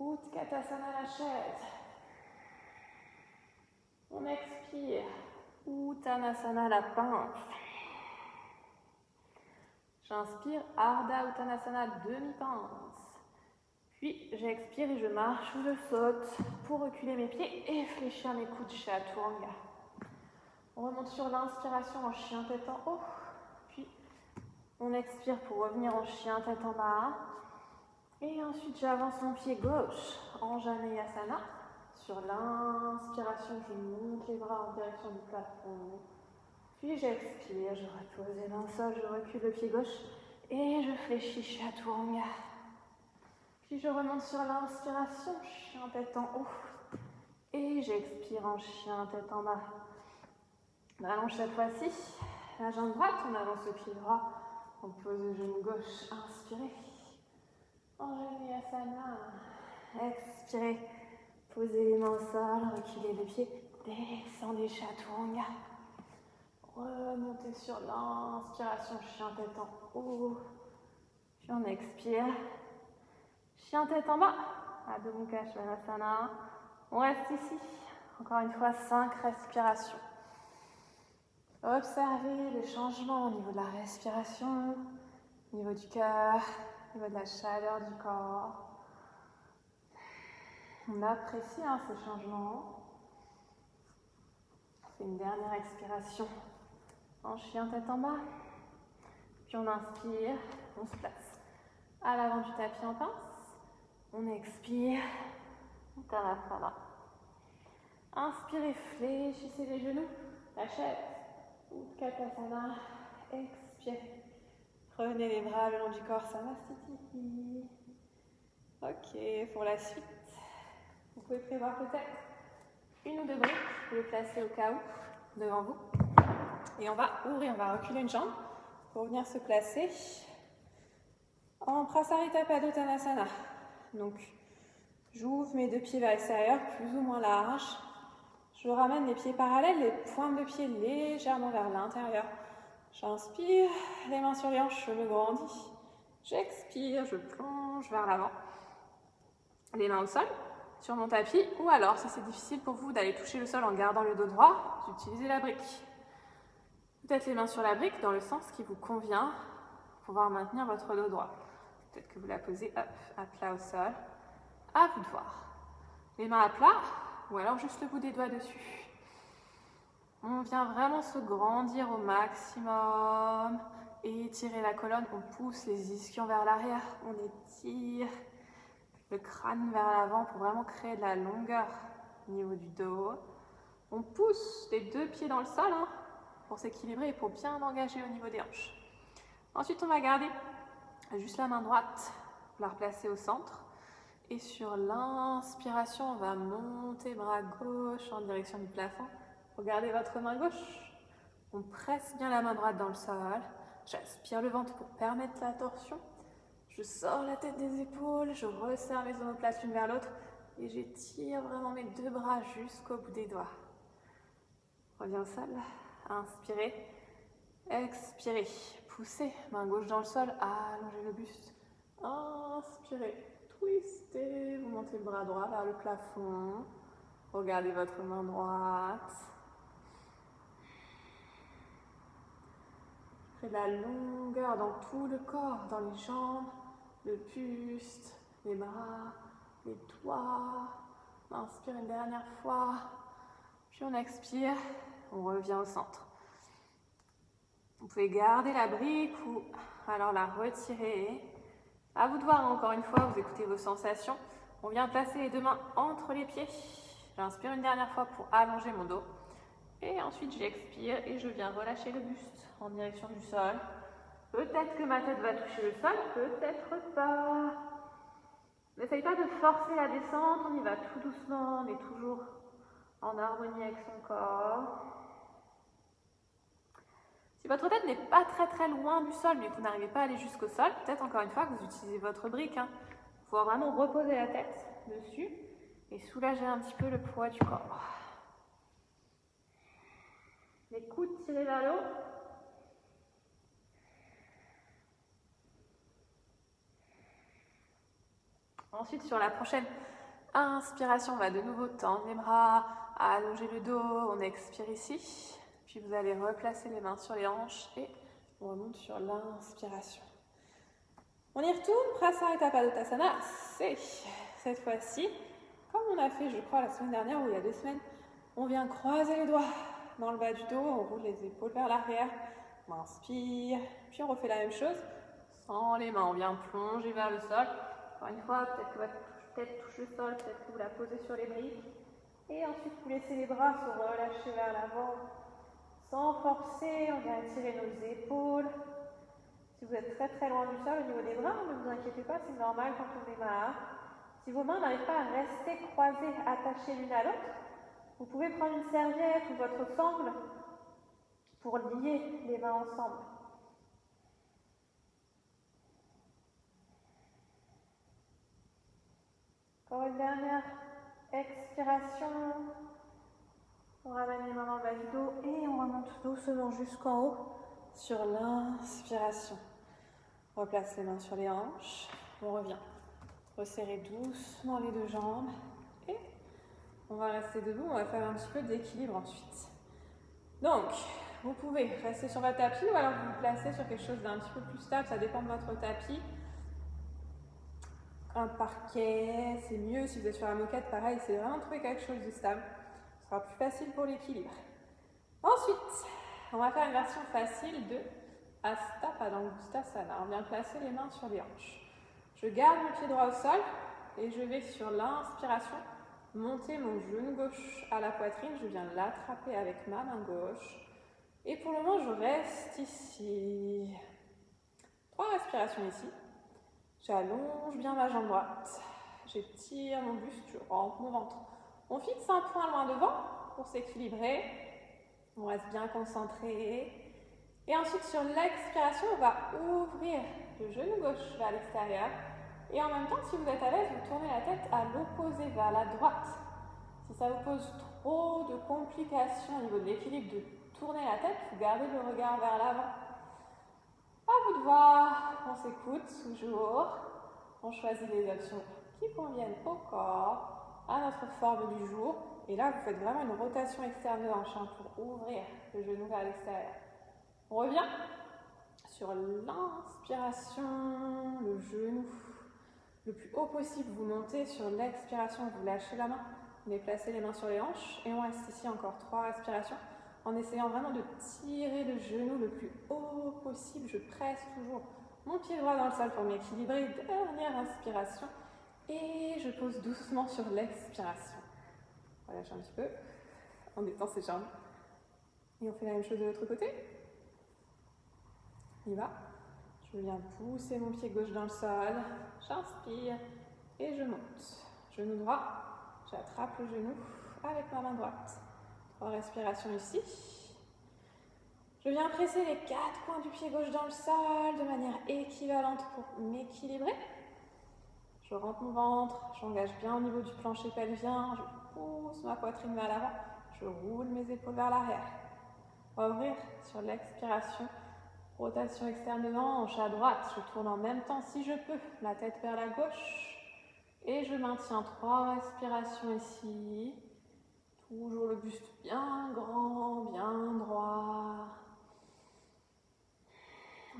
[SPEAKER 1] Utkatasana la chaise. On expire. Uttanasana la pince. J'inspire. Ardha Uttanasana demi-pince. Puis j'expire et je marche ou je saute pour reculer mes pieds et fléchir mes coudes Chaturanga. On remonte sur l'inspiration en chien tête en haut. Puis on expire pour revenir en chien tête en bas. Et ensuite j'avance mon pied gauche en Anjaneyasana. Sur l'inspiration, je monte les bras en direction du plafond. Puis j'expire, je repose les mains au sol, je recule le pied gauche et je fléchis Chaturanga. Puis je remonte sur l'inspiration, chien tête en haut. Et j'expire en chien tête en bas. On allonge cette fois-ci la jambe droite, on avance le pied droit, on pose le genou gauche, inspirez. Anjaneyasana, expirez. Posez les mains au sol, reculez les pieds, descendez chaturanga. Remontez sur l'inspiration, chien tête en haut. Puis on expire. Chien tête en bas. Adho Mukha Svanasana. On reste ici. Encore une fois, 5 respirations. Observez les changements au niveau de la respiration, au niveau du cœur, au niveau de la chaleur du corps. On apprécie ces changements. On fait une dernière expiration en chien tête en bas. Puis on inspire, on se place à l'avant du tapis en pince. On expire, Uttanasana. Inspirez, fléchissez les genoux, la chaise, Utkatasana. Expirez. Prenez les bras le long du corps, Samastiti. Ok, pour la suite. Vous pouvez prévoir peut-être une ou deux briques, vous les placez au cas où devant vous. Et on va ouvrir, on va reculer une jambe pour venir se placer en Prasarita Padottanasana. Donc, j'ouvre mes deux pieds vers l'extérieur, plus ou moins large. Je ramène les pieds parallèles, les pointes de pied légèrement vers l'intérieur. J'inspire, les mains sur les hanches, je me grandis. J'expire, je plonge vers l'avant. Les mains au sol, sur mon tapis, ou alors, si c'est difficile pour vous d'aller toucher le sol en gardant le dos droit, utilisez la brique. Peut-être les mains sur la brique dans le sens qui vous convient pour pouvoir maintenir votre dos droit. Peut-être que vous la posez à plat au sol. À vous de voir. Les mains à plat, ou alors juste le bout des doigts dessus. On vient vraiment se grandir au maximum. Étirer la colonne, on pousse les ischions vers l'arrière, on étire le crâne vers l'avant pour vraiment créer de la longueur au niveau du dos. On pousse les deux pieds dans le sol pour s'équilibrer et pour bien engager au niveau des hanches. Ensuite, on va garder juste la main droite, la replacer au centre. Et sur l'inspiration, on va monter bras gauche en direction du plafond. Regardez votre main gauche. On presse bien la main droite dans le sol. J'aspire le ventre pour permettre la torsion. Je sors la tête des épaules, je resserre les omoplates l'une vers l'autre et j'étire vraiment mes deux bras jusqu'au bout des doigts. Reviens au sol, inspirez, expirez, poussez, main gauche dans le sol, allongez le buste, inspirez, twistez, vous montez le bras droit vers le plafond, regardez votre main droite. Créez de la longueur dans tout le corps, dans les jambes, le buste, les bras, les doigts. On inspire une dernière fois, puis on expire, on revient au centre. Vous pouvez garder la brique ou alors la retirer. À vous de voir, encore une fois, vous écoutez vos sensations. On vient placer les deux mains entre les pieds. J'inspire une dernière fois pour allonger mon dos. Et ensuite, j'expire et je viens relâcher le buste en direction du sol. Peut-être que ma tête va toucher le sol, peut-être pas. N'essaye pas de forcer la descente, on y va tout doucement, on est toujours en harmonie avec son corps. Si votre tête n'est pas très loin du sol, mais que vous n'arrivez pas à aller jusqu'au sol, peut-être encore une fois que vous utilisez votre brique. Vous pouvez vraiment reposer la tête dessus et soulager un petit peu le poids du corps. Les coudes tirés vers le haut. Ensuite, sur la prochaine inspiration, on va de nouveau tendre les bras, allonger le dos, on expire ici. Puis vous allez replacer les mains sur les hanches et on remonte sur l'inspiration. On y retourne, Prasarita Padottanasana, c'est cette fois-ci, comme on a fait je crois la semaine dernière ou il y a 2 semaines, on vient croiser les doigts dans le bas du dos, on roule les épaules vers l'arrière, on inspire, puis on refait la même chose sans les mains, on vient plonger vers le sol. Encore une fois, peut-être que votre tête touche le sol, peut-être que vous la posez sur les briques. Et ensuite, vous laissez les bras se relâcher vers l'avant. Sans forcer, on vient étirer nos épaules. Si vous êtes très loin du sol au niveau des bras, ne vous inquiétez pas, c'est normal quand on démarre. Si vos mains n'arrivent pas à rester croisées, attachées l'une à l'autre, vous pouvez prendre une serviette ou votre sangle pour lier les mains ensemble. Encore une dernière expiration. On ramène les mains dans le bas du dos et on remonte doucement jusqu'en haut sur l'inspiration. On replace les mains sur les hanches. On revient. Resserrer doucement les deux jambes. Et on va rester debout. On va faire un petit peu d'équilibre ensuite. Donc, vous pouvez rester sur votre tapis ou alors vous vous placez sur quelque chose d'un petit peu plus stable. Ça dépend de votre tapis. Un parquet, c'est mieux. Si vous êtes sur la moquette, pareil, c'est vraiment trouver quelque chose de stable. Ce sera plus facile pour l'équilibre. Ensuite, on va faire une version facile de Hasta Padangusthasana. On vient placer les mains sur les hanches. Je garde mon pied droit au sol et je vais sur l'inspiration monter mon genou gauche à la poitrine. Je viens l'attraper avec ma main gauche. Et pour le moment, je reste ici. 3 respirations ici. J'allonge bien ma jambe droite. J'étire mon buste, je rentre mon ventre. On fixe un point loin devant pour s'équilibrer. On reste bien concentré. Et ensuite, sur l'expiration, on va ouvrir le genou gauche vers l'extérieur. Et en même temps, si vous êtes à l'aise, vous tournez la tête à l'opposé, vers la droite. Si ça vous pose trop de complications au niveau de l'équilibre de tourner la tête, vous gardez le regard vers l'avant. À vous de voir, on s'écoute toujours. On choisit les options qui conviennent au corps, à notre forme du jour. Et là, vous faites vraiment une rotation externe de hanche pour ouvrir le genou vers l'extérieur. On revient sur l'inspiration, le genou le plus haut possible. Vous montez sur l'expiration, vous lâchez la main. Vous déplacez les mains sur les hanches et on reste ici encore 3 respirations en essayant vraiment de tirer le genou le plus haut possible. Je presse toujours mon pied droit dans le sol pour m'équilibrer. Dernière inspiration et je pose doucement sur l'expiration. On relâche un petit peu, on détend ses jambes. Et on fait la même chose de l'autre côté. On y va. Je viens pousser mon pied gauche dans le sol. J'inspire et je monte. Genou droit, j'attrape le genou avec ma main droite. 3 respirations ici. Je viens presser les 4 coins du pied gauche dans le sol de manière équivalente pour m'équilibrer. Je rentre mon ventre, j'engage bien au niveau du plancher pelvien, je pousse ma poitrine vers l'avant, je roule mes épaules vers l'arrière. On va ouvrir sur l'expiration, rotation externe de hanche à droite, je tourne en même temps si je peux, la tête vers la gauche. Et je maintiens 3 respirations ici. Toujours le buste bien grand, bien droit.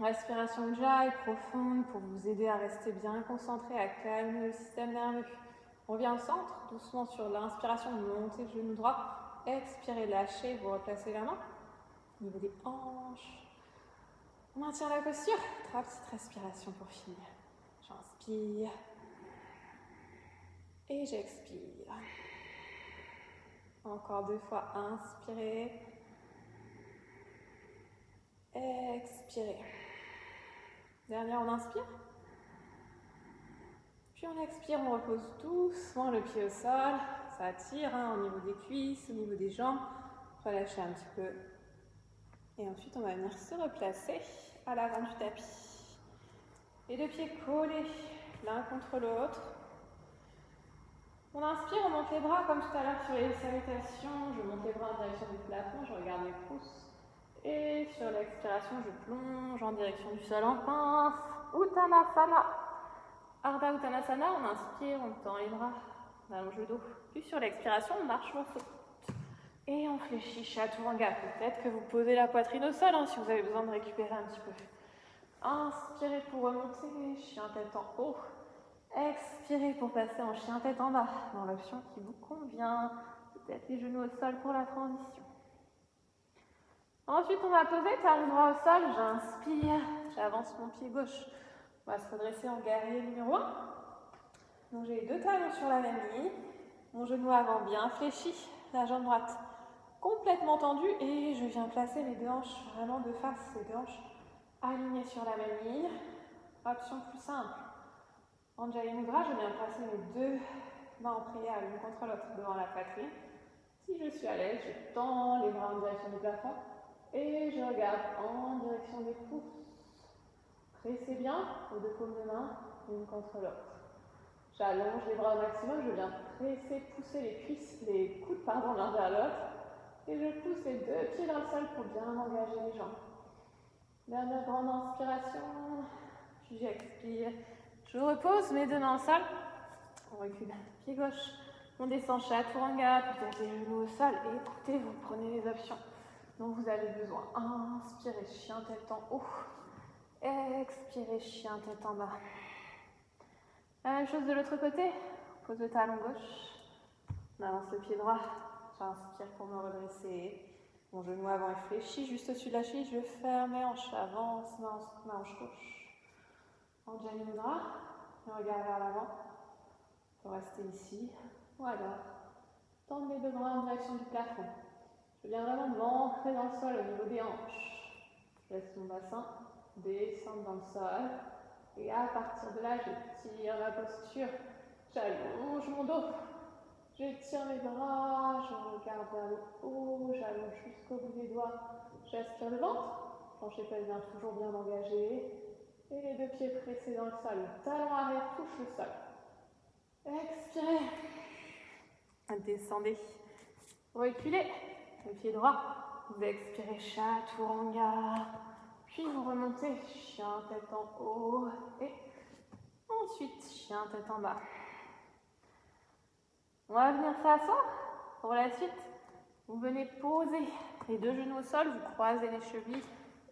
[SPEAKER 1] Respiration Ujjayi profonde pour vous aider à rester bien concentré, à calmer le système nerveux. On revient au centre, doucement sur l'inspiration, montez le genou droit. Expirez, lâchez, vous replacez la main au niveau des hanches. On maintient la posture. 3 petites respirations pour finir. J'inspire et j'expire. Encore 2 fois, inspirez, expirez. Dernière, on inspire. Puis on expire, on repose doucement le pied au sol. Ça tire au niveau des cuisses, au niveau des jambes. Relâchez un petit peu. Et ensuite, on va venir se replacer à l'avant du tapis. Les 2 pieds collés l'un contre l'autre. On inspire, on monte les bras comme tout à l'heure sur les salutations. Je monte les bras en direction du plafond, je regarde mes pouces. Et sur l'expiration, je plonge en direction du sol en pince. Uttanasana. Ardha Uttanasana, on inspire, on tend les bras, on allonge le dos. Puis sur l'expiration, on marche, on saute. Et on fléchit Chaturanga. Peut-être que vous posez la poitrine au sol si vous avez besoin de récupérer un petit peu. Inspirez pour remonter, chien tête en haut. Expirez pour passer en chien tête en bas, dans l'option qui vous convient. Peut-être les genoux au sol pour la transition. Ensuite, on va poser talon droit au sol. J'inspire, j'avance mon pied gauche. On va se redresser en guerrier numéro 1. Donc j'ai les 2 talons sur la même ligne. Mon genou avant bien fléchi, la jambe droite complètement tendue. Et je viens placer les 2 hanches vraiment de face, les 2 hanches alignées sur la même ligne. Option plus simple. Anjali Mudra, je viens placer mes 2 mains en prière l'une contre l'autre devant la poitrine. Si je suis à l'aise, je tends les bras en direction du plafond. Et je regarde en direction des pouces. Pressez bien les deux paumes de main, l'une contre l'autre. J'allonge les bras au maximum, je viens presser, pousser les cuisses, les coudes l'un vers l'autre. Et je pousse les deux pieds dans le sol pour bien engager les jambes. Dernière grande inspiration, puis j'expire. Je repose mes deux mains au sol. On recule, pied gauche. On descend Chaturanga, peut-être les genoux au sol. Et écoutez, vous prenez les options dont vous avez besoin. Inspirez, chien tête en haut. Expirez, chien tête en bas. La même chose de l'autre côté. Pose le talon gauche. On avance le pied droit. J'inspire pour me redresser. Mon genou avant est fléchi, juste au-dessus de la cheville. Je ferme mes hanches, avance, ma hanche gauche. Anjali Mudra. Je regarde vers l'avant. Pour rester ici. Voilà. Tendre mes deux bras en direction du plafond. Je viens vraiment m'ancrer dans le sol au niveau des hanches. Je laisse mon bassin descendre dans le sol. Et à partir de là, je tire la posture. J'allonge mon dos. J'étire mes bras. Je regarde vers le haut. J'allonge jusqu'au bout des doigts. J'aspire le ventre. Plancher pelvien toujours bien engagé. Et les deux pieds pressés dans le sol. Le talon arrière touche le sol. Expirez. Descendez. Reculez. Le pied droit. Vous expirez Chaturanga. Puis vous remontez. Chien tête en haut. Et ensuite, chien tête en bas. On va venir s'asseoir. Pour la suite, vous venez poser les deux genoux au sol. Vous croisez les chevilles.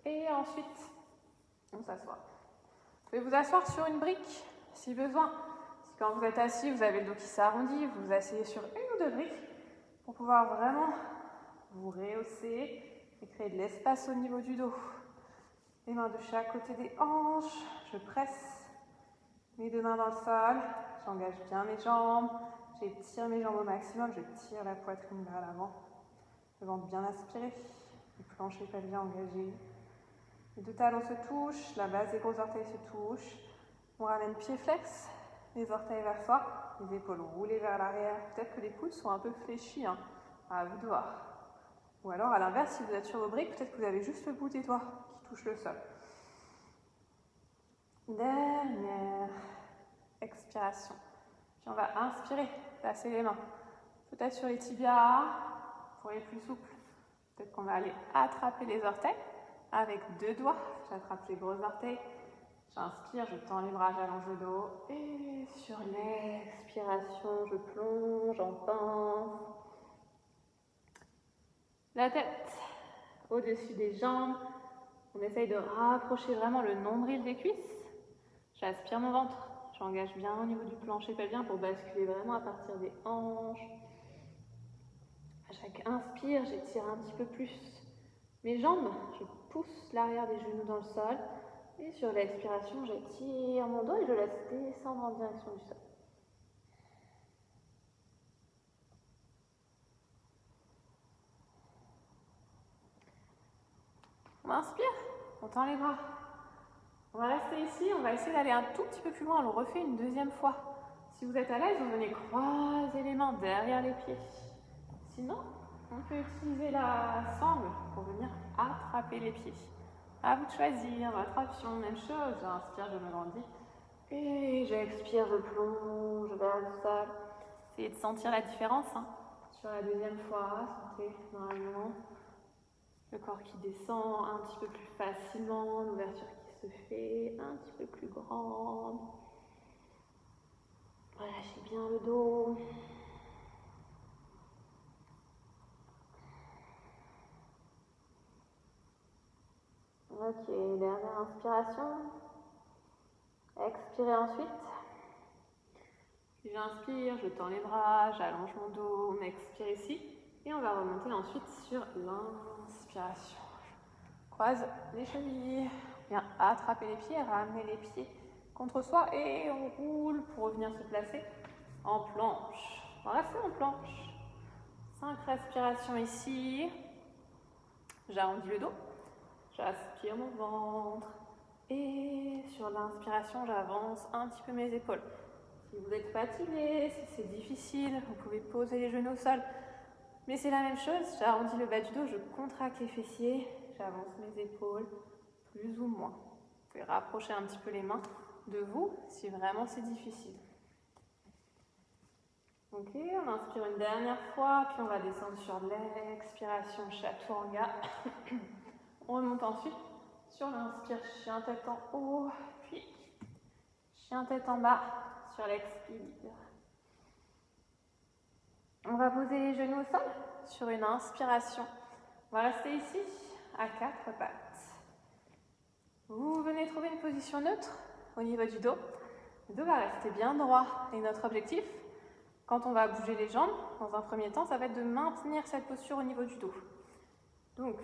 [SPEAKER 1] Et ensuite, on s'assoit. Vous pouvez vous asseoir sur une brique si besoin. Si quand vous êtes assis, vous avez le dos qui s'arrondit, vous vous asseyez sur une ou deux briques pour pouvoir vraiment vous rehausser et créer de l'espace au niveau du dos. Les mains de chaque côté des hanches. Je presse mes deux mains dans le sol. J'engage bien mes jambes. J'étire mes jambes au maximum. Je tire la poitrine vers l'avant. Le ventre bien aspiré. Le plancher pelvien engagé. Les deux talons se touchent. La base des gros orteils se touche. On ramène pied flex. Les orteils vers soi. Les épaules roulées vers l'arrière. Peut-être que les coudes sont un peu fléchis. À vous de voir. Ou alors, à l'inverse, si vous êtes sur vos briques, peut-être que vous avez juste le bout des doigts qui touche le sol. Dernière expiration. Puis on va inspirer, placer les mains. Peut-être sur les tibias, pour les plus souples. Peut-être qu'on va aller attraper les orteils avec deux doigts. J'attrape les gros orteils. J'inspire, je tends les bras, j'allonge le dos. Et sur l'expiration, je plonge en pince. La tête au-dessus des jambes. On essaye de rapprocher vraiment le nombril des cuisses. J'aspire mon ventre. J'engage bien au niveau du plancher pelvien pour basculer vraiment à partir des hanches. À chaque inspire, j'étire un petit peu plus mes jambes. Je pousse l'arrière des genoux dans le sol. Et sur l'expiration, j'étire mon dos et je laisse descendre en direction du sol. On inspire, on tend les bras. On va rester ici, on va essayer d'aller un tout petit peu plus loin. On le refait une deuxième fois. Si vous êtes à l'aise, vous venez croiser les mains derrière les pieds. Sinon, on peut utiliser la sangle pour venir attraper les pieds. À vous de choisir votre option, même chose. J'inspire, je me grandis. Et j'expire, je plonge vers le sol. Essayez de sentir la différence. Sur la deuxième fois, sentez normalement le corps qui descend un petit peu plus facilement, l'ouverture qui se fait un petit peu plus grande. Relâchez bien le dos. Ok, dernière inspiration. Expirez ensuite. Puis j'inspire, je tends les bras, j'allonge mon dos, on expire ici. Et on va remonter ensuite sur l'inspiration. Croise les chevilles, bien attraper les pieds, ramener les pieds contre soi et on roule pour revenir se placer en planche. On va rester en planche. 5 respirations ici. J'arrondis le dos. J'aspire mon ventre. Et sur l'inspiration, j'avance un petit peu mes épaules. Si vous êtes fatigué, si c'est difficile, vous pouvez poser les genoux au sol. Mais c'est la même chose, j'arrondis le bas du dos, je contracte les fessiers, j'avance mes épaules plus ou moins. Vous pouvez rapprocher un petit peu les mains de vous si vraiment c'est difficile. Ok, on inspire une dernière fois, puis on va descendre sur l'expiration, chaturanga. On remonte ensuite sur l'inspire, chien tête en haut, puis chien tête en bas sur l'expire. On va poser les genoux au sol sur une inspiration. On va rester ici à 4 pattes. Vous venez trouver une position neutre au niveau du dos. Le dos va rester bien droit et notre objectif, quand on va bouger les jambes, dans un premier temps, ça va être de maintenir cette posture au niveau du dos. Donc,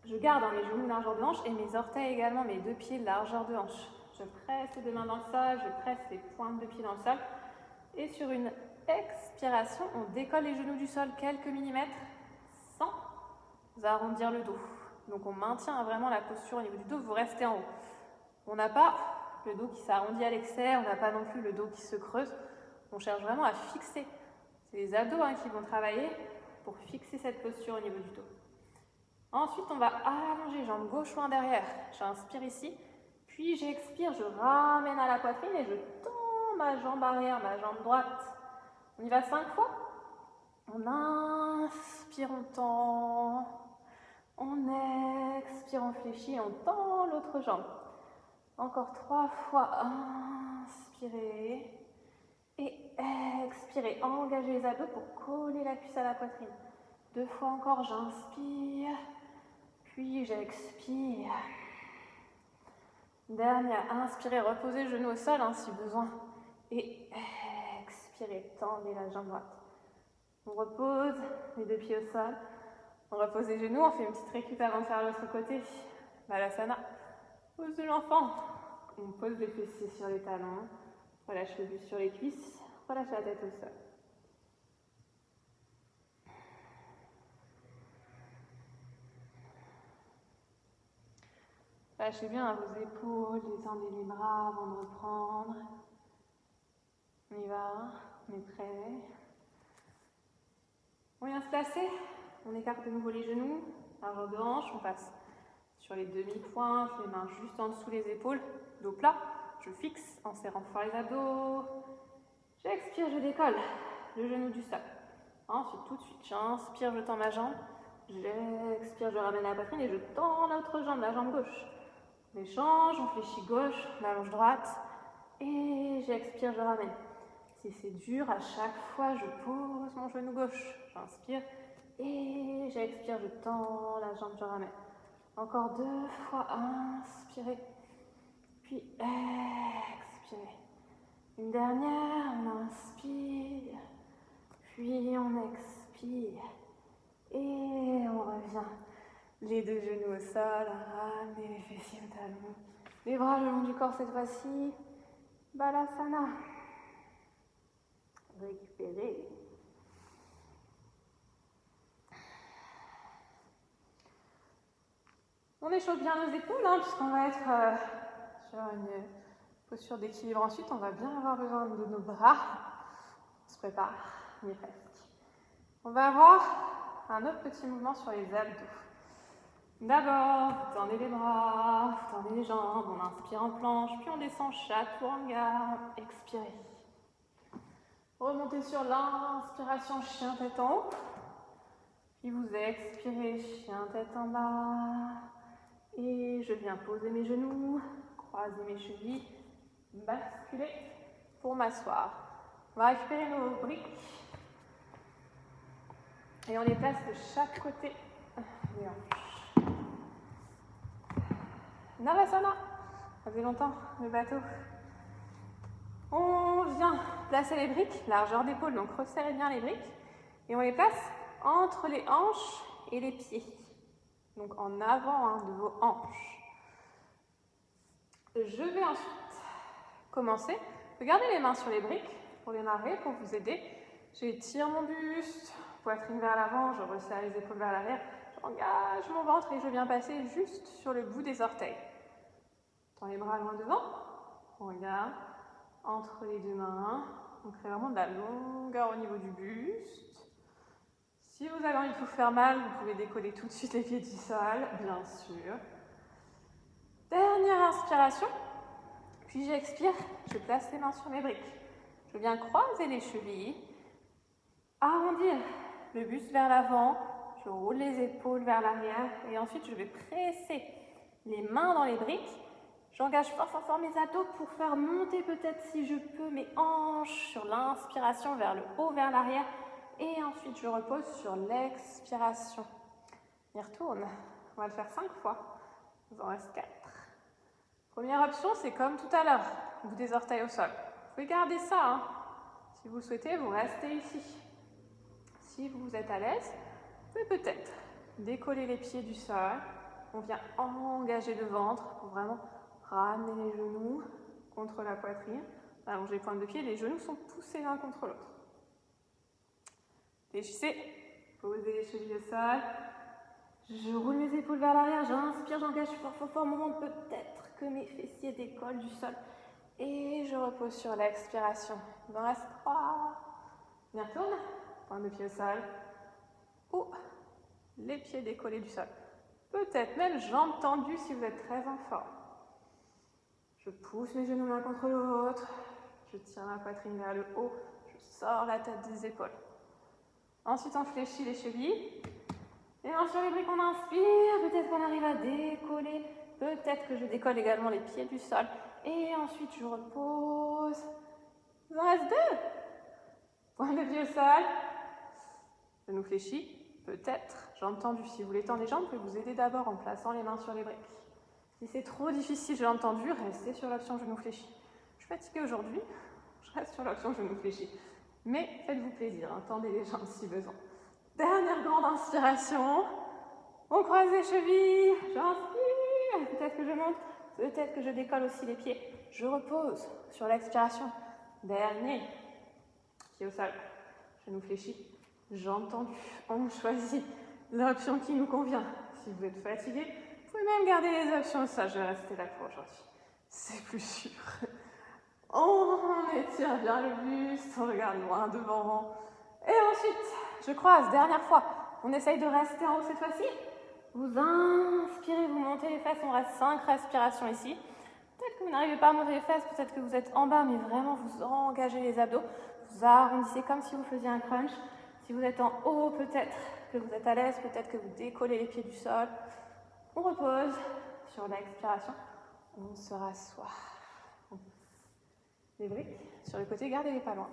[SPEAKER 1] je garde mes genoux largeur de hanche et mes orteils également, mes deux pieds largeur de hanche. Je presse les deux mains dans le sol, je presse les pointes de pied dans le sol. Et sur une expiration, on décolle les genoux du sol quelques millimètres sans arrondir le dos. Donc on maintient vraiment la posture au niveau du dos, vous restez en haut. On n'a pas le dos qui s'arrondit à l'excès, on n'a pas non plus le dos qui se creuse. On cherche vraiment à fixer. C'est les abdos qui vont travailler pour fixer cette posture au niveau du dos. Ensuite, on va allonger jambe gauche loin derrière. J'inspire ici, puis j'expire, je ramène à la poitrine et je tends ma jambe arrière, ma jambe droite. On y va 5 fois. On inspire, on tend. On expire, on fléchit, on tend l'autre jambe. Encore 3 fois. Inspirez. Et expirez, engagez les abdos pour coller la cuisse à la poitrine. 2 fois encore, j'inspire, puis j'expire. Dernière, inspirez, reposez le genou au sol si besoin. Et expirez, tendez la jambe droite. On repose les deux pieds au sol. On repose les genoux, on fait une petite récup avant de faire l'autre côté. Balasana, pose de l'enfant. On pose les fessiers sur les talons. Relâche le buste sur les cuisses, relâche la tête au sol. Lâchez bien vos épaules, détendez les bras avant de reprendre. On y va, on est prêt. On vient se placer, on écarte de nouveau les genoux, largeur de hanche, on passe sur les demi-pointes, les mains juste en dessous les épaules, dos plat. Je fixe en serrant fort les abdos. J'expire, je décolle le genou du sol. Ensuite, tout de suite, j'inspire, je tends ma jambe. J'expire, je ramène la poitrine et je tends l'autre jambe, la jambe gauche. On échange, on fléchit gauche, on allonge droite. Et j'expire, je ramène. Si c'est dur, à chaque fois, je pose mon genou gauche. J'inspire et j'expire, je tends la jambe, je ramène. Encore 2 fois, inspirez. Puis expirez. Une dernière, on inspire, puis on expire. Et on revient. Les deux genoux au sol, ramenez les fessiers au talon. Les bras le long du corps cette fois-ci. Balasana. Récupérez. On échauffe bien nos épaules, puisqu'on va être sur une posture d'équilibre. Ensuite, on va bien avoir besoin de nos bras. On se prépare, on y est presque. On va avoir un autre petit mouvement sur les abdos. D'abord, vous tendez les bras, vous tendez les jambes, on inspire en planche, puis on descend chaturanga, expirez. Remontez sur l'inspiration, chien tête en haut. Puis vous expirez, chien tête en bas. Et je viens poser mes genoux, croiser mes chevilles, basculer pour m'asseoir. On va récupérer nos briques. Et on les place de chaque côté des hanches. Navasana. Ça faisait longtemps, le bateau. On vient placer les briques, largeur d'épaule, donc resserrez bien les briques. Et on les place entre les hanches et les pieds. Donc en avant de vos hanches. Je vais ensuite commencer. Regardez les mains sur les briques pour démarrer, pour vous aider. J'étire mon buste, poitrine vers l'avant, je resserre les épaules vers l'arrière. J'engage mon ventre et je viens passer juste sur le bout des orteils. Tends les bras loin devant. On regarde entre les deux mains. On crée vraiment de la longueur au niveau du buste. Si vous avez envie de vous faire mal, vous pouvez décoller tout de suite les pieds du sol, bien sûr. Dernière inspiration. Puis j'expire, je place les mains sur mes briques. Je viens croiser les chevilles, arrondir le buste vers l'avant, je roule les épaules vers l'arrière et ensuite je vais presser les mains dans les briques. J'engage fort mes abdos pour faire monter peut-être si je peux mes hanches sur l'inspiration vers le haut, vers l'arrière et ensuite je repose sur l'expiration. On y retourne. On va le faire 5 fois. Il en reste 4. Première option, c'est comme tout à l'heure, bout des orteils au sol. Vous pouvez garder ça, hein. Si vous le souhaitez, vous restez ici. Si vous êtes à l'aise, vous pouvez peut-être décoller les pieds du sol. On vient engager le ventre pour vraiment ramener les genoux contre la poitrine. Allongez les pointes de pied, les genoux sont poussés l'un contre l'autre. Fléchissez, posez les chevilles au sol. Je roule mes épaules vers l'arrière, j'inspire, j'engage fort mon ventre, peut-être que mes fessiers décollent du sol. Et je repose sur l'expiration. Il en reste 3. On y retourne, pointe de pied au sol. Ou les pieds décollés du sol. Peut-être même jambes tendues si vous êtes très en forme. Je pousse mes genoux l'un contre l'autre. Je tire la poitrine vers le haut. Je sors la tête des épaules. Ensuite, on fléchit les chevilles. Et sur les briques, on inspire. Peut-être qu'on arrive à décoller. Peut-être que je décolle également les pieds du sol. Et ensuite, je repose. Il en reste 2. Point de pied au sol. Genou fléchi. Peut-être, jambes tendues. Si vous voulez tendre les jambes, vous pouvez vous aider d'abord en plaçant les mains sur les briques. Si c'est trop difficile, jambes tendues, restez sur l'option genou fléchi. Je suis fatiguée aujourd'hui, je reste sur l'option genou fléchi. Mais faites-vous plaisir, hein, tendez les jambes si besoin. Dernière grande inspiration. On croise les chevilles. J'inspire. Peut-être que je monte. Peut-être que je décolle aussi les pieds. Je repose sur l'expiration. Dernier. Pied au sol. Genou fléchi. Jambes tendues. On choisit l'option qui nous convient. Si vous êtes fatigué, vous pouvez même garder les options. Ça, je vais rester là pour aujourd'hui. C'est plus sûr. On étire bien le buste. On regarde loin devant. Et ensuite, je croise, dernière fois. On essaye de rester en haut cette fois-ci. Vous inspirez, vous montez les fesses. On reste 5 respirations ici. Peut-être que vous n'arrivez pas à monter les fesses, peut-être que vous êtes en bas, mais vraiment vous engagez les abdos. Vous arrondissez comme si vous faisiez un crunch. Si vous êtes en haut, peut-être que vous êtes à l'aise, peut-être que vous décollez les pieds du sol. On repose sur l'expiration. On se rassoit. Les briques sur le côté, gardez-les pas loin.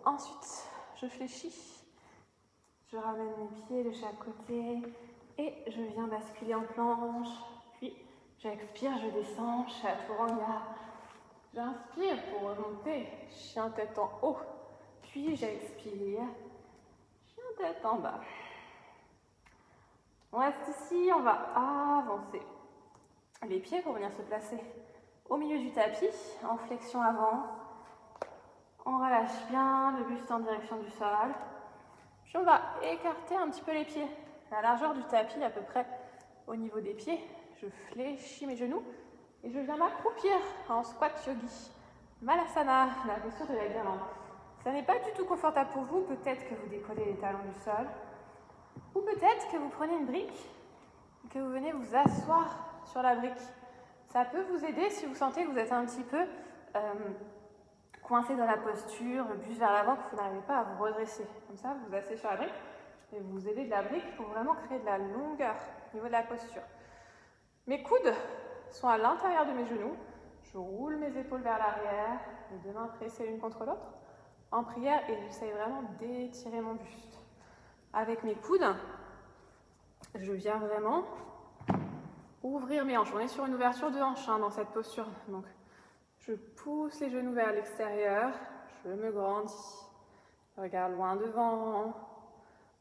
[SPEAKER 1] Ensuite, je fléchis. Je ramène mes pieds de chaque côté et je viens basculer en planche. Puis, j'expire, je descends, chaturanga. J'inspire pour remonter, chien tête en haut. Puis, j'expire, chien tête en bas. On reste ici, on va avancer. Les pieds pour venir se placer au milieu du tapis, en flexion avant. On relâche bien le buste en direction du sol. Puis on va écarter un petit peu les pieds. La largeur du tapis à peu près au niveau des pieds. Je fléchis mes genoux et je viens m'accroupir en squat yogi. Malasana, la posture de la guirlande. Ça n'est pas du tout confortable pour vous. Peut-être que vous décollez les talons du sol. Ou peut-être que vous prenez une brique et que vous venez vous asseoir sur la brique. Ça peut vous aider si vous sentez que vous êtes un petit peu coincé dans la posture, le buste vers l'avant, que vous n'arrivez pas à vous redresser. Comme ça, vous vous asseyez sur la brique et vous vous aidez de la brique pour vraiment créer de la longueur au niveau de la posture. Mes coudes sont à l'intérieur de mes genoux. Je roule mes épaules vers l'arrière, les deux mains pressées l'une contre l'autre en prière et j'essaye vraiment d'étirer mon buste. Avec mes coudes, je viens vraiment ouvrir mes hanches. On est sur une ouverture de hanches dans cette posture. Donc, je pousse les genoux vers l'extérieur, je me grandis, je regarde loin devant.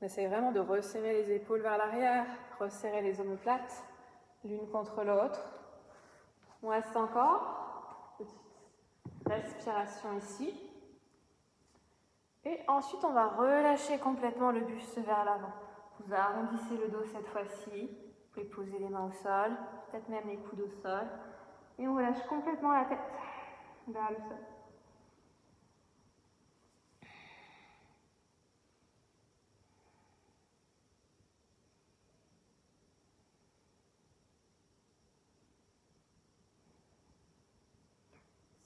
[SPEAKER 1] On essaye vraiment de resserrer les épaules vers l'arrière, resserrer les omoplates l'une contre l'autre. On reste encore. Petite respiration ici. Et ensuite, on va relâcher complètement le buste vers l'avant. Vous arrondissez le dos cette fois-ci. Vous pouvez poser les mains au sol, peut-être même les coudes au sol. Et on relâche complètement la tête vers le sol.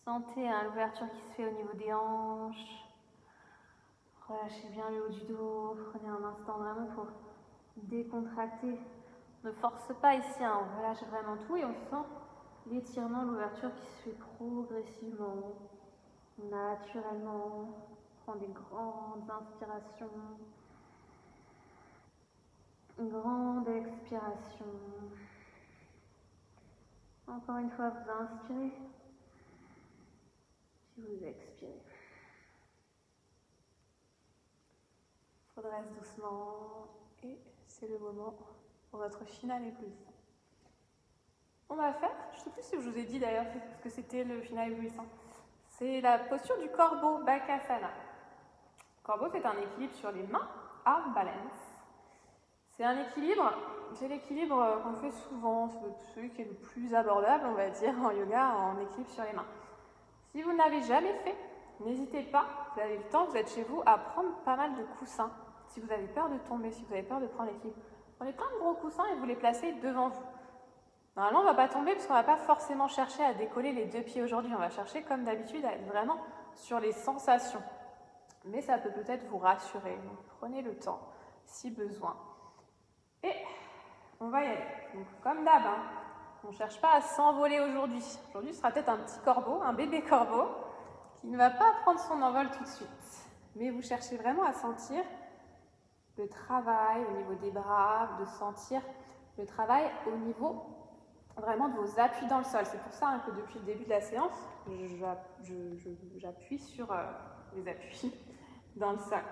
[SPEAKER 1] Sentez l'ouverture qui se fait au niveau des hanches. Relâchez bien le haut du dos. Prenez un instant vraiment pour décontracter. Ne force pas ici, on relâche vraiment tout et on sent l'étirement, l'ouverture qui se fait progressivement, naturellement. Prends des grandes inspirations, une grande expiration. Encore une fois, vous inspirez, puis vous expirez. On redresse doucement et c'est le moment pour votre final éblouissant. On va faire, je ne sais plus si je vous ai dit d'ailleurs ce que c'était le final éblouissant. C'est la posture du corbeau, Bakasana. Le corbeau, c'est un équilibre sur les mains, arm balance. C'est un équilibre, c'est l'équilibre qu'on fait souvent, c'est celui qui est le plus abordable, on va dire, en yoga, en équilibre sur les mains. Si vous ne l'avez jamais fait, n'hésitez pas, vous avez le temps, vous êtes chez vous, à prendre pas mal de coussins. Si vous avez peur de tomber, si vous avez peur de prendre l'équilibre, prenez plein de gros coussins et vous les placez devant vous. Normalement, on ne va pas tomber parce qu'on ne va pas forcément chercher à décoller les deux pieds aujourd'hui. On va chercher, comme d'habitude, à être vraiment sur les sensations. Mais ça peut peut-être vous rassurer. Donc, prenez le temps, si besoin. Et on va y aller. Donc, comme d'hab, on ne cherche pas à s'envoler aujourd'hui. Aujourd'hui, ce sera peut-être un petit corbeau, un bébé corbeau, qui ne va pas prendre son envol tout de suite. Mais vous cherchez vraiment à sentir le travail au niveau des bras, de sentir le travail au niveau vraiment de vos appuis dans le sol. C'est pour ça que depuis le début de la séance, j'appuie sur les appuis dans le sol.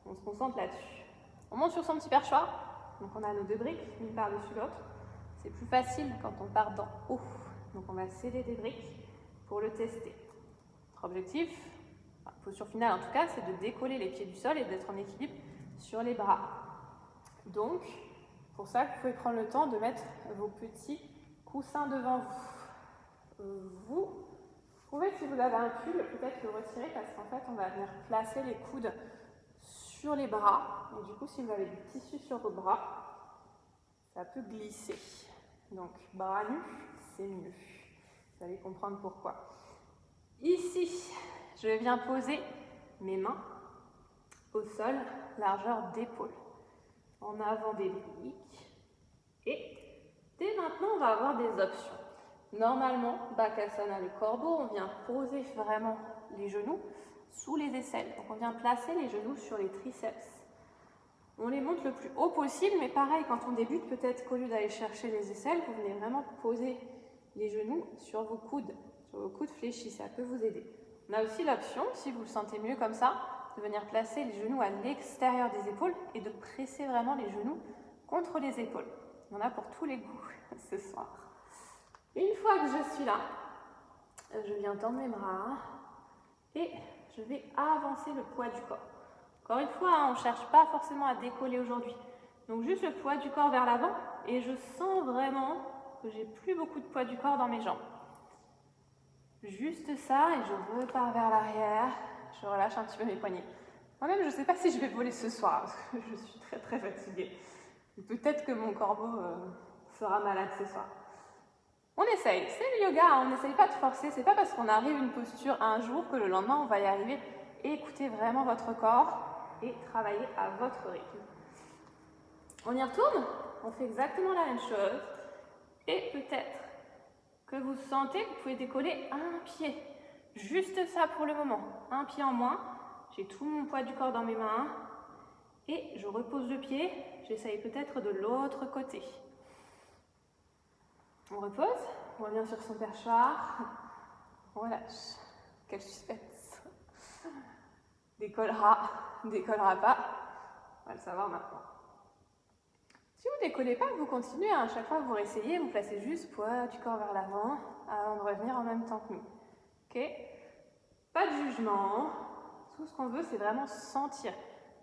[SPEAKER 1] On se concentre là-dessus. On monte sur son petit perchoir. Donc on a nos deux briques, l'une par-dessus l'autre. C'est plus facile quand on part d'en haut. Donc on va sceller des briques pour le tester. Notre objectif, posture finale en tout cas, c'est de décoller les pieds du sol et d'être en équilibre sur les bras. Donc, pour ça, vous pouvez prendre le temps de mettre vos petits coussins devant vous. Vous pouvez, si vous avez un pull, peut-être le retirer parce qu'en fait, on va venir placer les coudes sur les bras. Et du coup, si vous avez du tissu sur vos bras, ça peut glisser. Donc, bras nus, c'est mieux. Vous allez comprendre pourquoi. Ici, je viens poser mes mains au sol, largeur d'épaule. En avant des briques. Et dès maintenant, on va avoir des options. Normalement, Bakasana, le corbeau, on vient poser vraiment les genoux sous les aisselles. Donc on vient placer les genoux sur les triceps. On les monte le plus haut possible, mais pareil, quand on débute, peut-être qu'au lieu d'aller chercher les aisselles, vous venez vraiment poser les genoux sur vos coudes fléchis, ça peut vous aider. On a aussi l'option, si vous le sentez mieux comme ça, de venir placer les genoux à l'extérieur des épaules et de presser vraiment les genoux contre les épaules. On en a pour tous les goûts ce soir. Une fois que je suis là, je viens tendre mes bras et je vais avancer le poids du corps. Encore une fois, on ne cherche pas forcément à décoller aujourd'hui. Donc juste le poids du corps vers l'avant et je sens vraiment que j'ai plus beaucoup de poids du corps dans mes jambes. Juste ça et je repars vers l'arrière. Je relâche un petit peu mes poignets. Moi-même, je ne sais pas si je vais voler ce soir parce que je suis très très fatiguée. Peut-être que mon corbeau sera malade ce soir. On essaye, c'est le yoga, on n'essaye pas de forcer, c'est pas parce qu'on arrive à une posture un jour que le lendemain on va y arriver. Écoutez vraiment votre corps et travaillez à votre rythme. On y retourne, on fait exactement la même chose et peut-être que vous sentez que vous pouvez décoller un pied. Juste ça pour le moment, un pied en moins, j'ai tout mon poids du corps dans mes mains et je repose le pied, j'essaye peut-être de l'autre côté. On repose, on revient sur son perchoir, on relâche. Quel suspense. Décollera, décollera pas, on va le savoir maintenant. Si vous ne décollez pas, vous continuez, à chaque fois que vous réessayez, vous placez juste le poids du corps vers l'avant avant de revenir en même temps que nous. Ok ? Pas de jugement, tout ce qu'on veut c'est vraiment sentir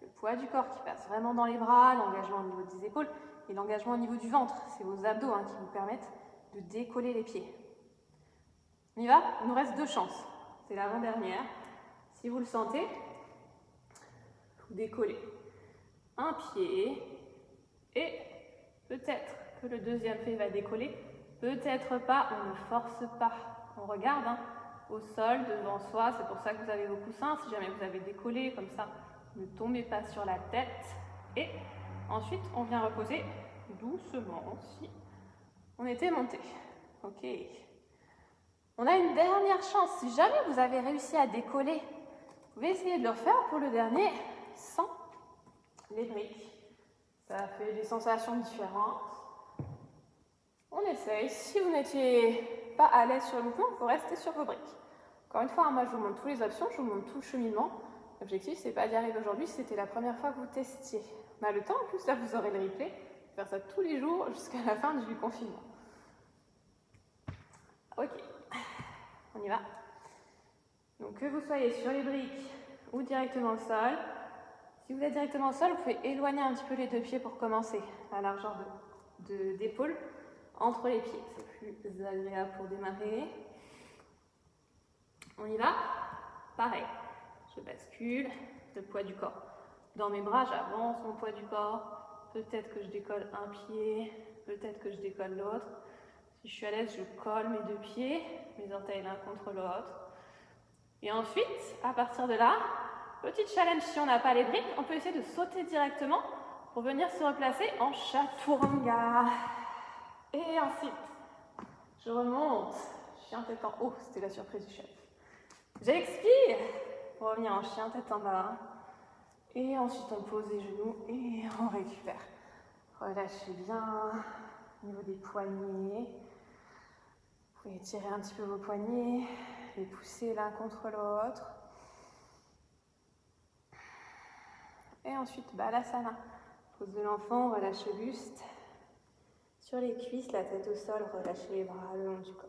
[SPEAKER 1] le poids du corps qui passe vraiment dans les bras, l'engagement au niveau des épaules et l'engagement au niveau du ventre. C'est vos abdos qui vous permettent de décoller les pieds. On y va ? Il nous reste 2 chances. C'est l'avant-dernière. Si vous le sentez, vous décollez un pied et peut-être que le deuxième pied va décoller, peut-être pas, on ne force pas. On regarde, au sol, devant soi. C'est pour ça que vous avez vos coussins. Si jamais vous avez décollé, comme ça, ne tombez pas sur la tête. Et ensuite, on vient reposer doucement si on était monté. Ok. On a une dernière chance. Si jamais vous avez réussi à décoller, vous pouvez essayer de le refaire pour le dernier sans les briques. Ça fait des sensations différentes. On essaye. Si vous n'étiez pas à l'aise sur le mouvement, il faut rester sur vos briques. Encore une fois, moi je vous montre toutes les options, je vous montre tout le cheminement. L'objectif, c'est pas d'y arriver aujourd'hui, c'était la première fois que vous testiez. On a le temps, en plus, là vous aurez le replay. Faire ça tous les jours jusqu'à la fin du confinement. Ok, on y va. Donc que vous soyez sur les briques ou directement au sol. Si vous êtes directement au sol, vous pouvez éloigner un petit peu les deux pieds pour commencer, la largeur d'épaule entre les pieds. C'est plus agréable pour démarrer. On y va. Pareil, je bascule le poids du corps. Dans mes bras, j'avance mon poids du corps. Peut-être que je décolle un pied, peut-être que je décolle l'autre. Si je suis à l'aise, je colle mes deux pieds, mes orteils l'un contre l'autre. Et ensuite, à partir de là, petit challenge, si on n'a pas les briques, on peut essayer de sauter directement pour venir se replacer en chaturanga. Et ensuite, je remonte, chien tête en haut, c'était la surprise du chef. J'expire pour revenir en chien tête en bas. Et ensuite, on pose les genoux et on récupère. Relâchez bien au niveau des poignets. Vous pouvez étirer un petit peu vos poignets, les pousser l'un contre l'autre. Et ensuite, Balasana. Pose de l'enfant, relâche le buste. Sur les cuisses, la tête au sol, relâchez les bras le long du corps.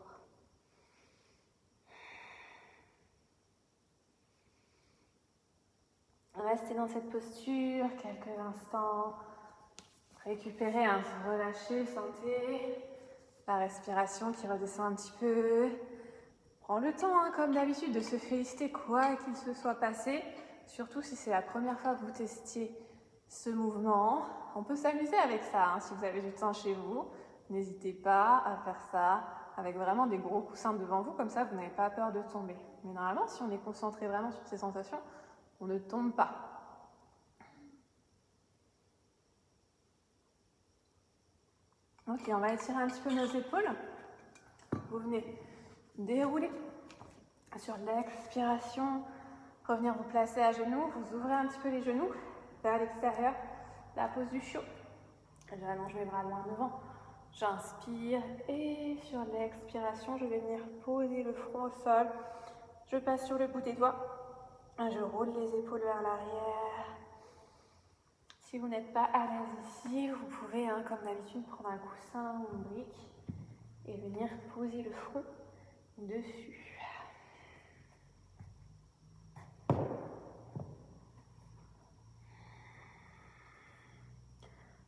[SPEAKER 1] Restez dans cette posture quelques instants. Récupérez, relâchez, sentez la respiration qui redescend un petit peu. Prends le temps, comme d'habitude, de se féliciter quoi qu'il se soit passé. Surtout si c'est la première fois que vous testiez ce mouvement. On peut s'amuser avec ça, si vous avez du temps chez vous. N'hésitez pas à faire ça avec vraiment des gros coussins devant vous, comme ça vous n'avez pas peur de tomber. Mais normalement, si on est concentré vraiment sur ces sensations, on ne tombe pas. Ok, on va étirer un petit peu nos épaules. Vous venez dérouler sur l'expiration, revenir vous placer à genoux, vous ouvrez un petit peu les genoux vers l'extérieur, la pose du chiot. J'allonge mes bras loin devant, j'inspire et sur l'expiration, je vais venir poser le front au sol. Je passe sur le bout des doigts, je roule les épaules vers l'arrière. Si vous n'êtes pas à l'aise ici, vous pouvez, comme d'habitude, prendre un coussin ou une brique et venir poser le front dessus.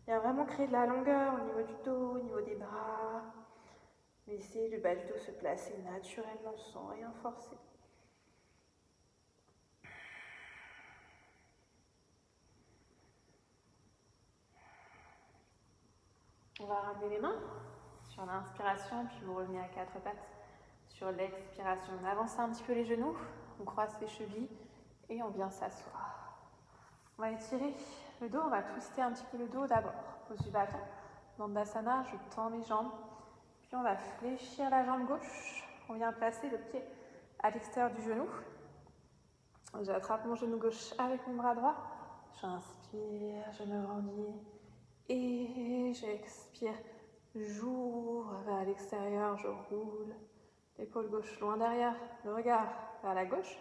[SPEAKER 1] Bien vraiment créer de la longueur au niveau du dos, au niveau des bras. Laissez le bas du dos se placer naturellement sans rien forcer. On va ramener les mains sur l'inspiration, puis vous revenez à quatre pattes. Sur l'expiration, on avance un petit peu les genoux, on croise les chevilles et on vient s'asseoir. On va étirer le dos, on va twister un petit peu le dos d'abord. Pose du bâton, Dandasana, je tends mes jambes. Puis on va fléchir la jambe gauche. On vient placer le pied à l'extérieur du genou. J'attrape mon genou gauche avec mon bras droit. J'inspire, je me grandis. Et j'expire, j'ouvre vers l'extérieur, je roule. L'épaule gauche loin derrière, le regard vers la gauche.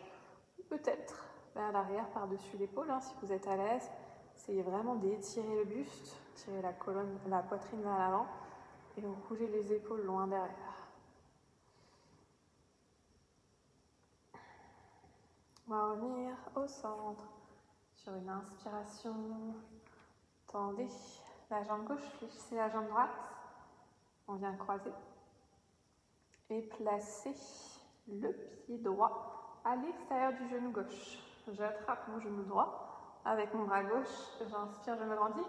[SPEAKER 1] Ou peut-être vers l'arrière, par-dessus l'épaule, si vous êtes à l'aise. Essayez vraiment d'étirer le buste, tirer la colonne, la poitrine vers l'avant. Et vous roulez les épaules loin derrière. On va revenir au centre. Sur une inspiration, tendez la jambe gauche, fléchissez la jambe droite. On vient croiser. Et placer le pied droit à l'extérieur du genou gauche. J'attrape mon genou droit avec mon bras gauche. J'inspire, je me grandis.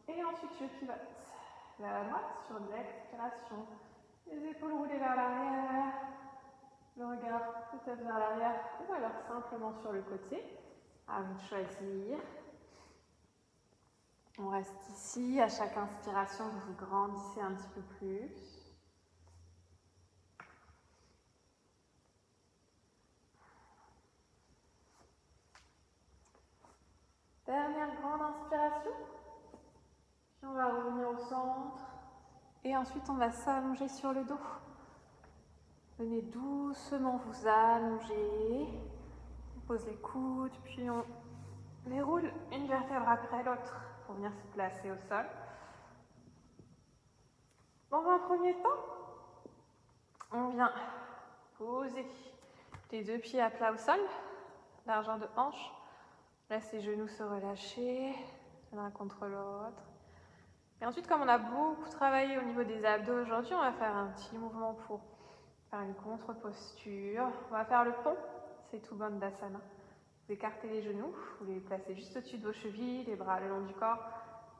[SPEAKER 1] Et ensuite, je pivote vers la droite sur l'expiration. Les épaules roulées vers l'arrière. le regard peut-être vers l'arrière ou alors simplement sur le côté. À vous de choisir. On reste ici. À chaque inspiration, vous vous grandissez un petit peu plus. Dernière grande inspiration. Puis on va revenir au centre. Et ensuite, on va s'allonger sur le dos. Venez doucement vous allonger. On pose les coudes, puis on déroule une vertèbre après l'autre pour venir se placer au sol. Dans un premier temps, on vient poser les deux pieds à plat au sol, largeur de hanche. Laisse les genoux se relâcher l'un contre l'autre. Et ensuite, comme on a beaucoup travaillé au niveau des abdos aujourd'hui, on va faire un petit mouvement pour faire une contre-posture. On va faire le pont, c'est tout Bandhasana. Vous écartez les genoux, vous les placez juste au-dessus de vos chevilles, les bras le long du corps.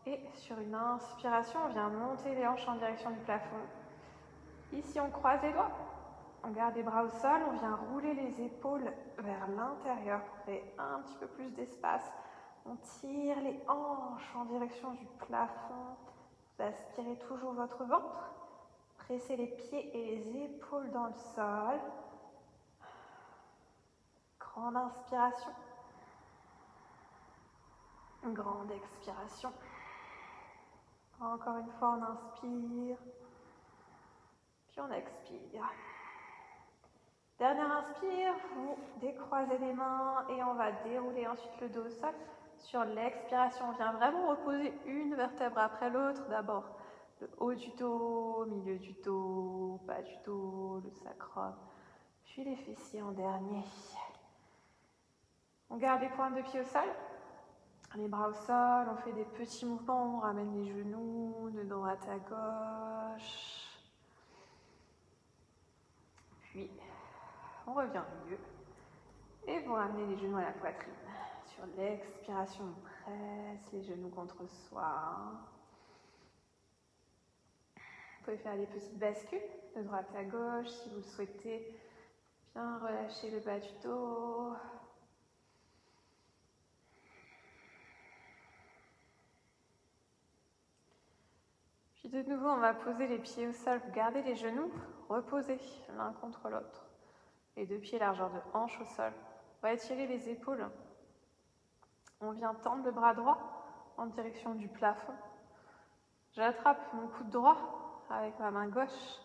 [SPEAKER 1] Et sur une inspiration, on vient monter les hanches en direction du plafond. Ici, on croise les doigts. On garde les bras au sol, on vient rouler les épaules vers l'intérieur pour créer un petit peu plus d'espace. On tire les hanches en direction du plafond. Vous aspirez toujours votre ventre. Pressez les pieds et les épaules dans le sol. Grande inspiration. Grande expiration. Encore une fois, on inspire. Puis on expire. Dernière inspire, vous décroisez les mains et on va dérouler ensuite le dos au sol. Sur l'expiration, on vient vraiment reposer une vertèbre après l'autre. D'abord le haut du dos, milieu du dos, bas du dos, le sacrum, puis les fessiers en dernier. On garde les pointes de pied au sol, les bras au sol, on fait des petits mouvements, on ramène les genoux de droite à gauche. Puis on revient au milieu et vous ramenez les genoux à la poitrine. Sur l'expiration, on presse les genoux contre soi. Vous pouvez faire des petites bascules de droite à gauche si vous le souhaitez. Bien relâcher le bas du dos. Puis de nouveau, on va poser les pieds au sol. Vous gardez les genoux reposés l'un contre l'autre. Les deux pieds largeur de hanche au sol. On va étirer les épaules. On vient tendre le bras droit en direction du plafond. J'attrape mon coude droit avec ma main gauche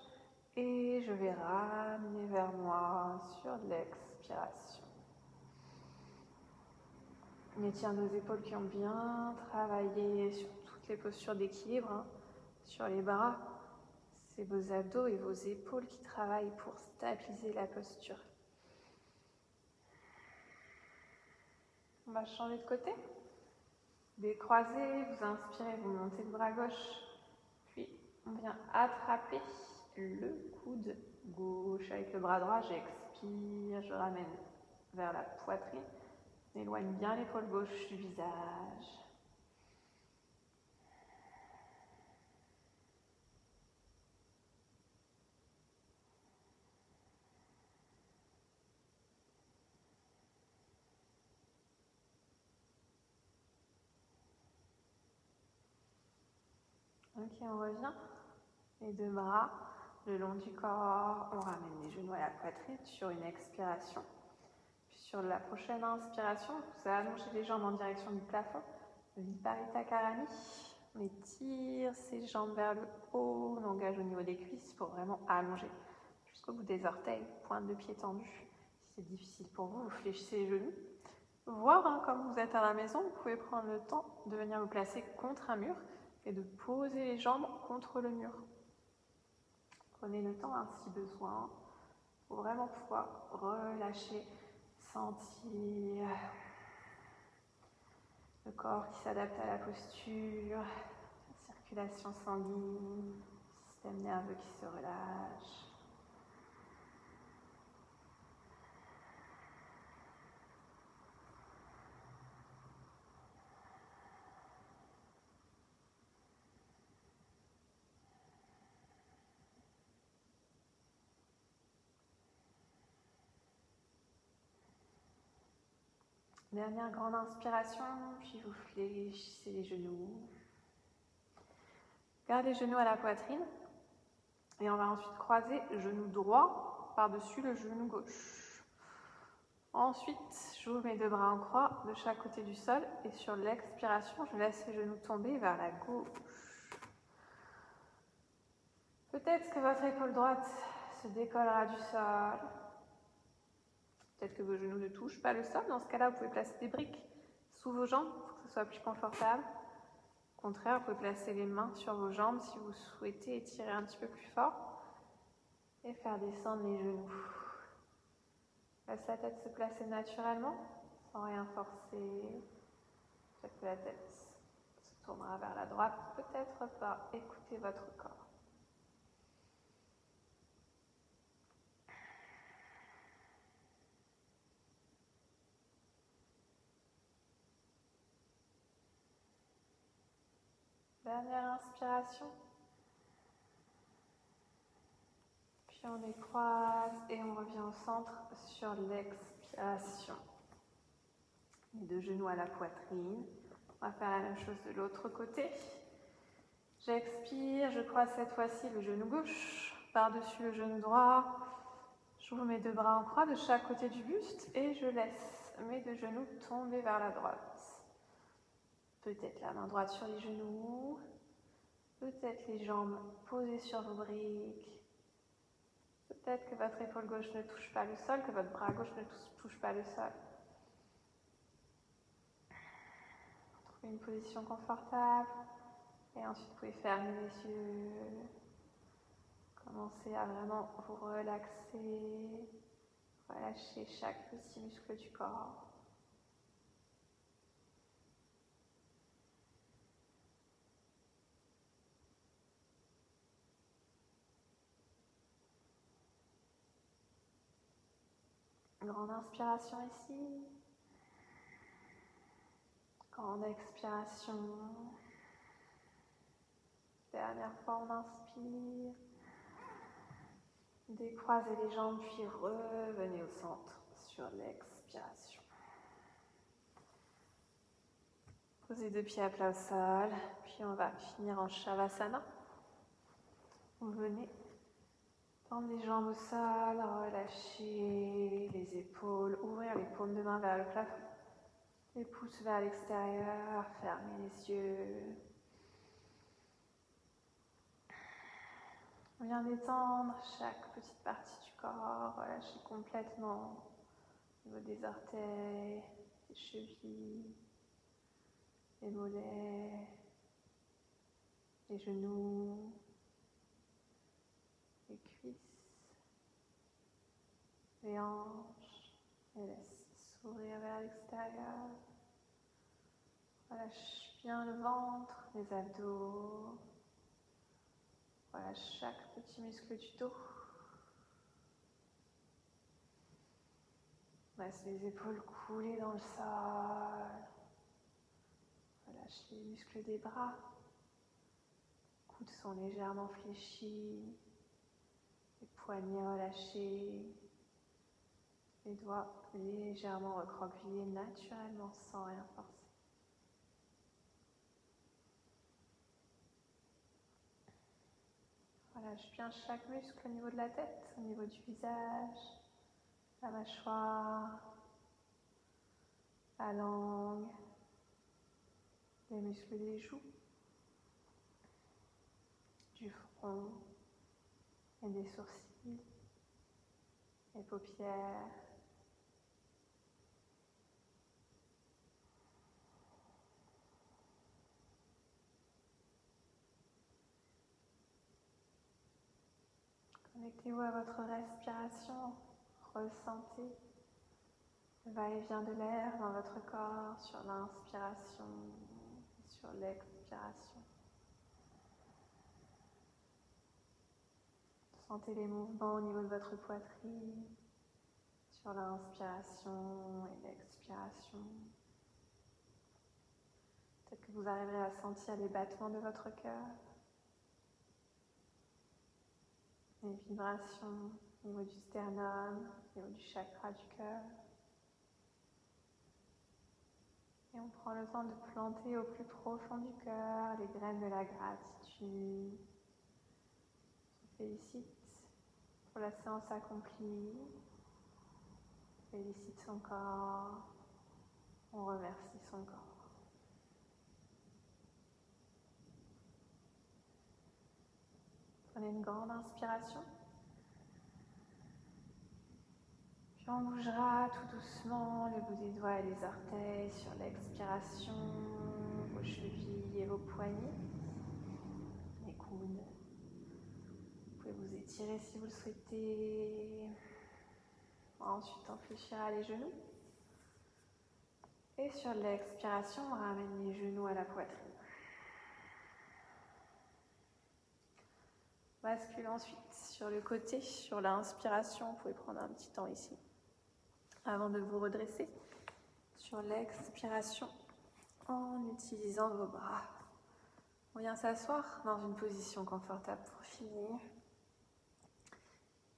[SPEAKER 1] et je vais ramener vers moi sur l'expiration. On étire nos épaules qui ont bien travaillé sur toutes les postures d'équilibre, sur les bras. C'est vos abdos et vos épaules qui travaillent pour stabiliser la posture. On va changer de côté. Décroisez, vous inspirez, vous montez le bras gauche. Puis on vient attraper le coude gauche avec le bras droit. J'expire, je ramène vers la poitrine. On éloigne bien l'épaule gauche du visage. Ok, on revient. Les deux bras le long du corps. On ramène les genoux à la poitrine sur une expiration. Puis sur la prochaine inspiration, vous allongez les jambes en direction du plafond. Viparita Karani. On étire ses jambes vers le haut. On engage au niveau des cuisses pour vraiment allonger jusqu'au bout des orteils. Pointe de pied tendue. Si c'est difficile pour vous, vous fléchissez les genoux. Voire, comme vous êtes à la maison, vous pouvez prendre le temps de venir vous placer contre un mur et de poser les jambes contre le mur. Prenez le temps si besoin pour vraiment pouvoir relâcher, sentir le corps qui s'adapte à la posture, la circulation sanguine, le système nerveux qui se relâche. Dernière grande inspiration, puis vous fléchissez les genoux. Gardez les genoux à la poitrine. Et on va ensuite croiser le genou droit par-dessus le genou gauche. Ensuite, j'ouvre mes deux bras en croix de chaque côté du sol. Et sur l'expiration, je laisse les genoux tomber vers la gauche. Peut-être que votre épaule droite se décollera du sol. Peut-être que vos genoux ne touchent pas le sol. Dans ce cas-là, vous pouvez placer des briques sous vos jambes pour que ce soit plus confortable. Au contraire, vous pouvez placer les mains sur vos jambes si vous souhaitez étirer un petit peu plus fort et faire descendre les genoux. Laisse la tête se placer naturellement, sans rien forcer. Peut-être que la tête se tournera vers la droite, peut-être pas. Écoutez votre corps. Dernière inspiration. Puis on décroise et on revient au centre sur l'expiration. Les deux genoux à la poitrine. On va faire la même chose de l'autre côté. J'expire, je croise cette fois-ci le genou gauche par-dessus le genou droit. J'ouvre mes deux bras en croix de chaque côté du buste et je laisse mes deux genoux tomber vers la droite. Peut-être la main droite sur les genoux, peut-être les jambes posées sur vos briques. Peut-être que votre épaule gauche ne touche pas le sol, que votre bras gauche ne touche pas le sol. Trouvez une position confortable et ensuite vous pouvez fermer les yeux. Commencez à vraiment vous relaxer, relâcher chaque petit muscle du corps. Grande inspiration ici. Grande expiration. Dernière fois, on inspire. Décroisez les jambes, puis revenez au centre sur l'expiration. Posez deux pieds à plat au sol, puis on va finir en Shavasana. Vous venez tendre les jambes au sol, relâcher les épaules, ouvrir les paumes de main vers le plafond, les pouces vers l'extérieur, fermez les yeux. On vient détendre chaque petite partie du corps, relâcher complètement au niveau des orteils, des chevilles, les mollets, les genoux, les cuisses, les hanches, et laisse s'ouvrir vers l'extérieur. Relâche bien le ventre, les abdos. Relâche chaque petit muscle du dos. Laisse les épaules couler dans le sol. Relâche les muscles des bras. Les coudes sont légèrement fléchis. Les poignets relâchés. Les doigts légèrement recroquevillés naturellement sans rien forcer. Relâche bien chaque muscle au niveau de la tête, au niveau du visage, la mâchoire, la langue, les muscles des joues, du front et des sourcils, les paupières. Connectez-vous à votre respiration, ressentez le va-et-vient de l'air dans votre corps sur l'inspiration et sur l'expiration. Sentez les mouvements au niveau de votre poitrine sur l'inspiration et l'expiration. Peut-être que vous arriverez à sentir les battements de votre cœur. Les vibrations au niveau du sternum, au niveau du chakra du cœur. prends le temps de planter au plus profond du cœur les graines de la gratitude. On se félicite pour la séance accomplie. On félicite son corps. On remercie son corps. Prenez une grande inspiration. Puis on bougera tout doucement les bouts des doigts et les orteils sur l'expiration, vos chevilles et vos poignets, les coudes. Vous pouvez vous étirer si vous le souhaitez. Ensuite, on fléchira les genoux. Et sur l'expiration, on ramène les genoux à la poitrine. Bascule ensuite sur le côté, sur l'inspiration. Vous pouvez prendre un petit temps ici avant de vous redresser. Sur l'expiration, en utilisant vos bras. On vient s'asseoir dans une position confortable pour finir.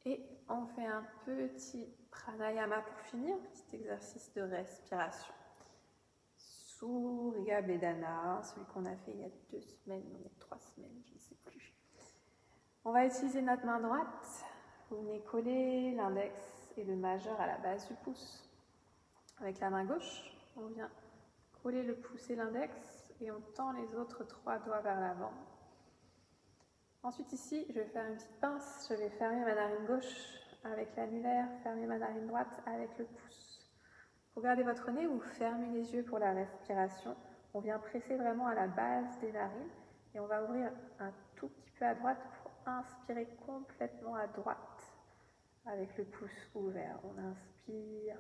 [SPEAKER 1] Et on fait un petit pranayama pour finir, petit exercice de respiration. Surya Bedana, celui qu'on a fait il y a 2 semaines, ou il y a 3 semaines, je ne sais plus. On va utiliser notre main droite. Vous venez coller l'index et le majeur à la base du pouce. Avec la main gauche, on vient coller le pouce et l'index et on tend les autres 3 doigts vers l'avant. Ensuite ici, je vais faire une petite pince. Je vais fermer ma narine gauche avec l'annulaire, fermer ma narine droite avec le pouce. Pour garder votre nez, vous fermez les yeux pour la respiration. On vient presser vraiment à la base des narines et on va ouvrir un tout petit peu à droite pour inspirer complètement à droite avec le pouce ouvert. On inspire.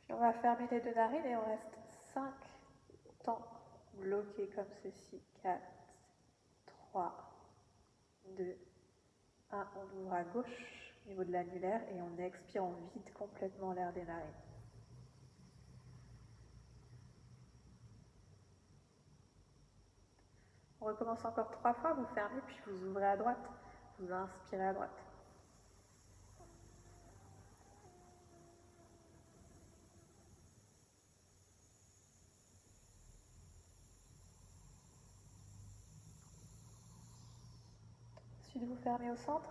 [SPEAKER 1] Puis on va fermer les 2 narines et on reste 5 temps bloqués comme ceci. 4, 3, 2, 1. On ouvre à gauche au niveau de l'annulaire et on expire, on vide complètement l'air des narines. On recommence encore 3 fois, vous fermez, puis vous ouvrez à droite, vous inspirez à droite. Ensuite, vous fermez au centre.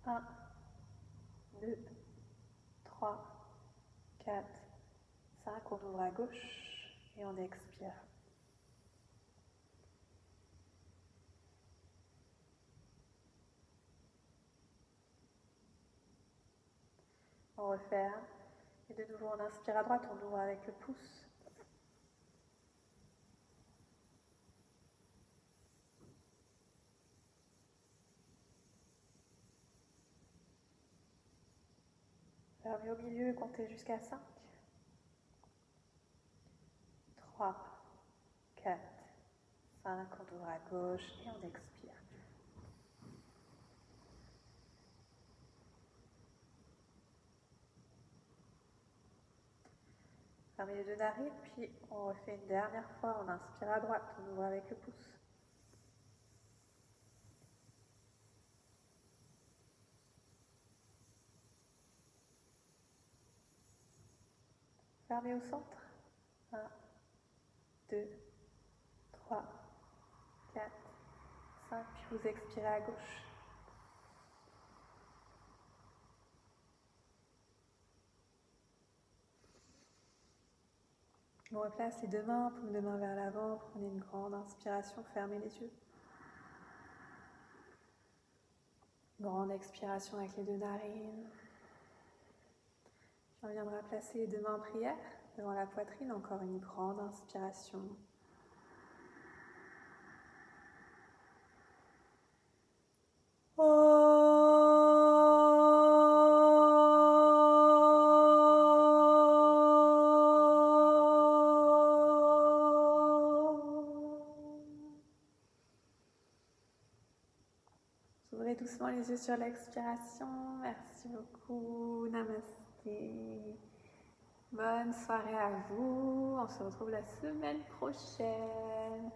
[SPEAKER 1] 1, 2, 3, 4, 5. On ouvre à gauche et on expire. On referme. Et de nouveau, on inspire à droite, on ouvre avec le pouce. Fermez au milieu, comptez jusqu'à 5. 3, 4, 5. On ouvre à gauche et on expire. Fermez les 2 narines, puis on refait une dernière fois. On inspire à droite, on ouvre avec le pouce. Fermez au centre. 1, 2, 3, 4, 5. Puis vous expirez à gauche. On replace les 2 mains, paume de main vers l'avant, prenez une grande inspiration, fermez les yeux. Grande expiration avec les 2 narines. Puis on viendra placer les 2 mains en prière devant la poitrine, encore une grande inspiration. Ouvrez doucement les yeux sur l'expiration. Merci beaucoup. Namasté. Bonne soirée à vous. On se retrouve la semaine prochaine.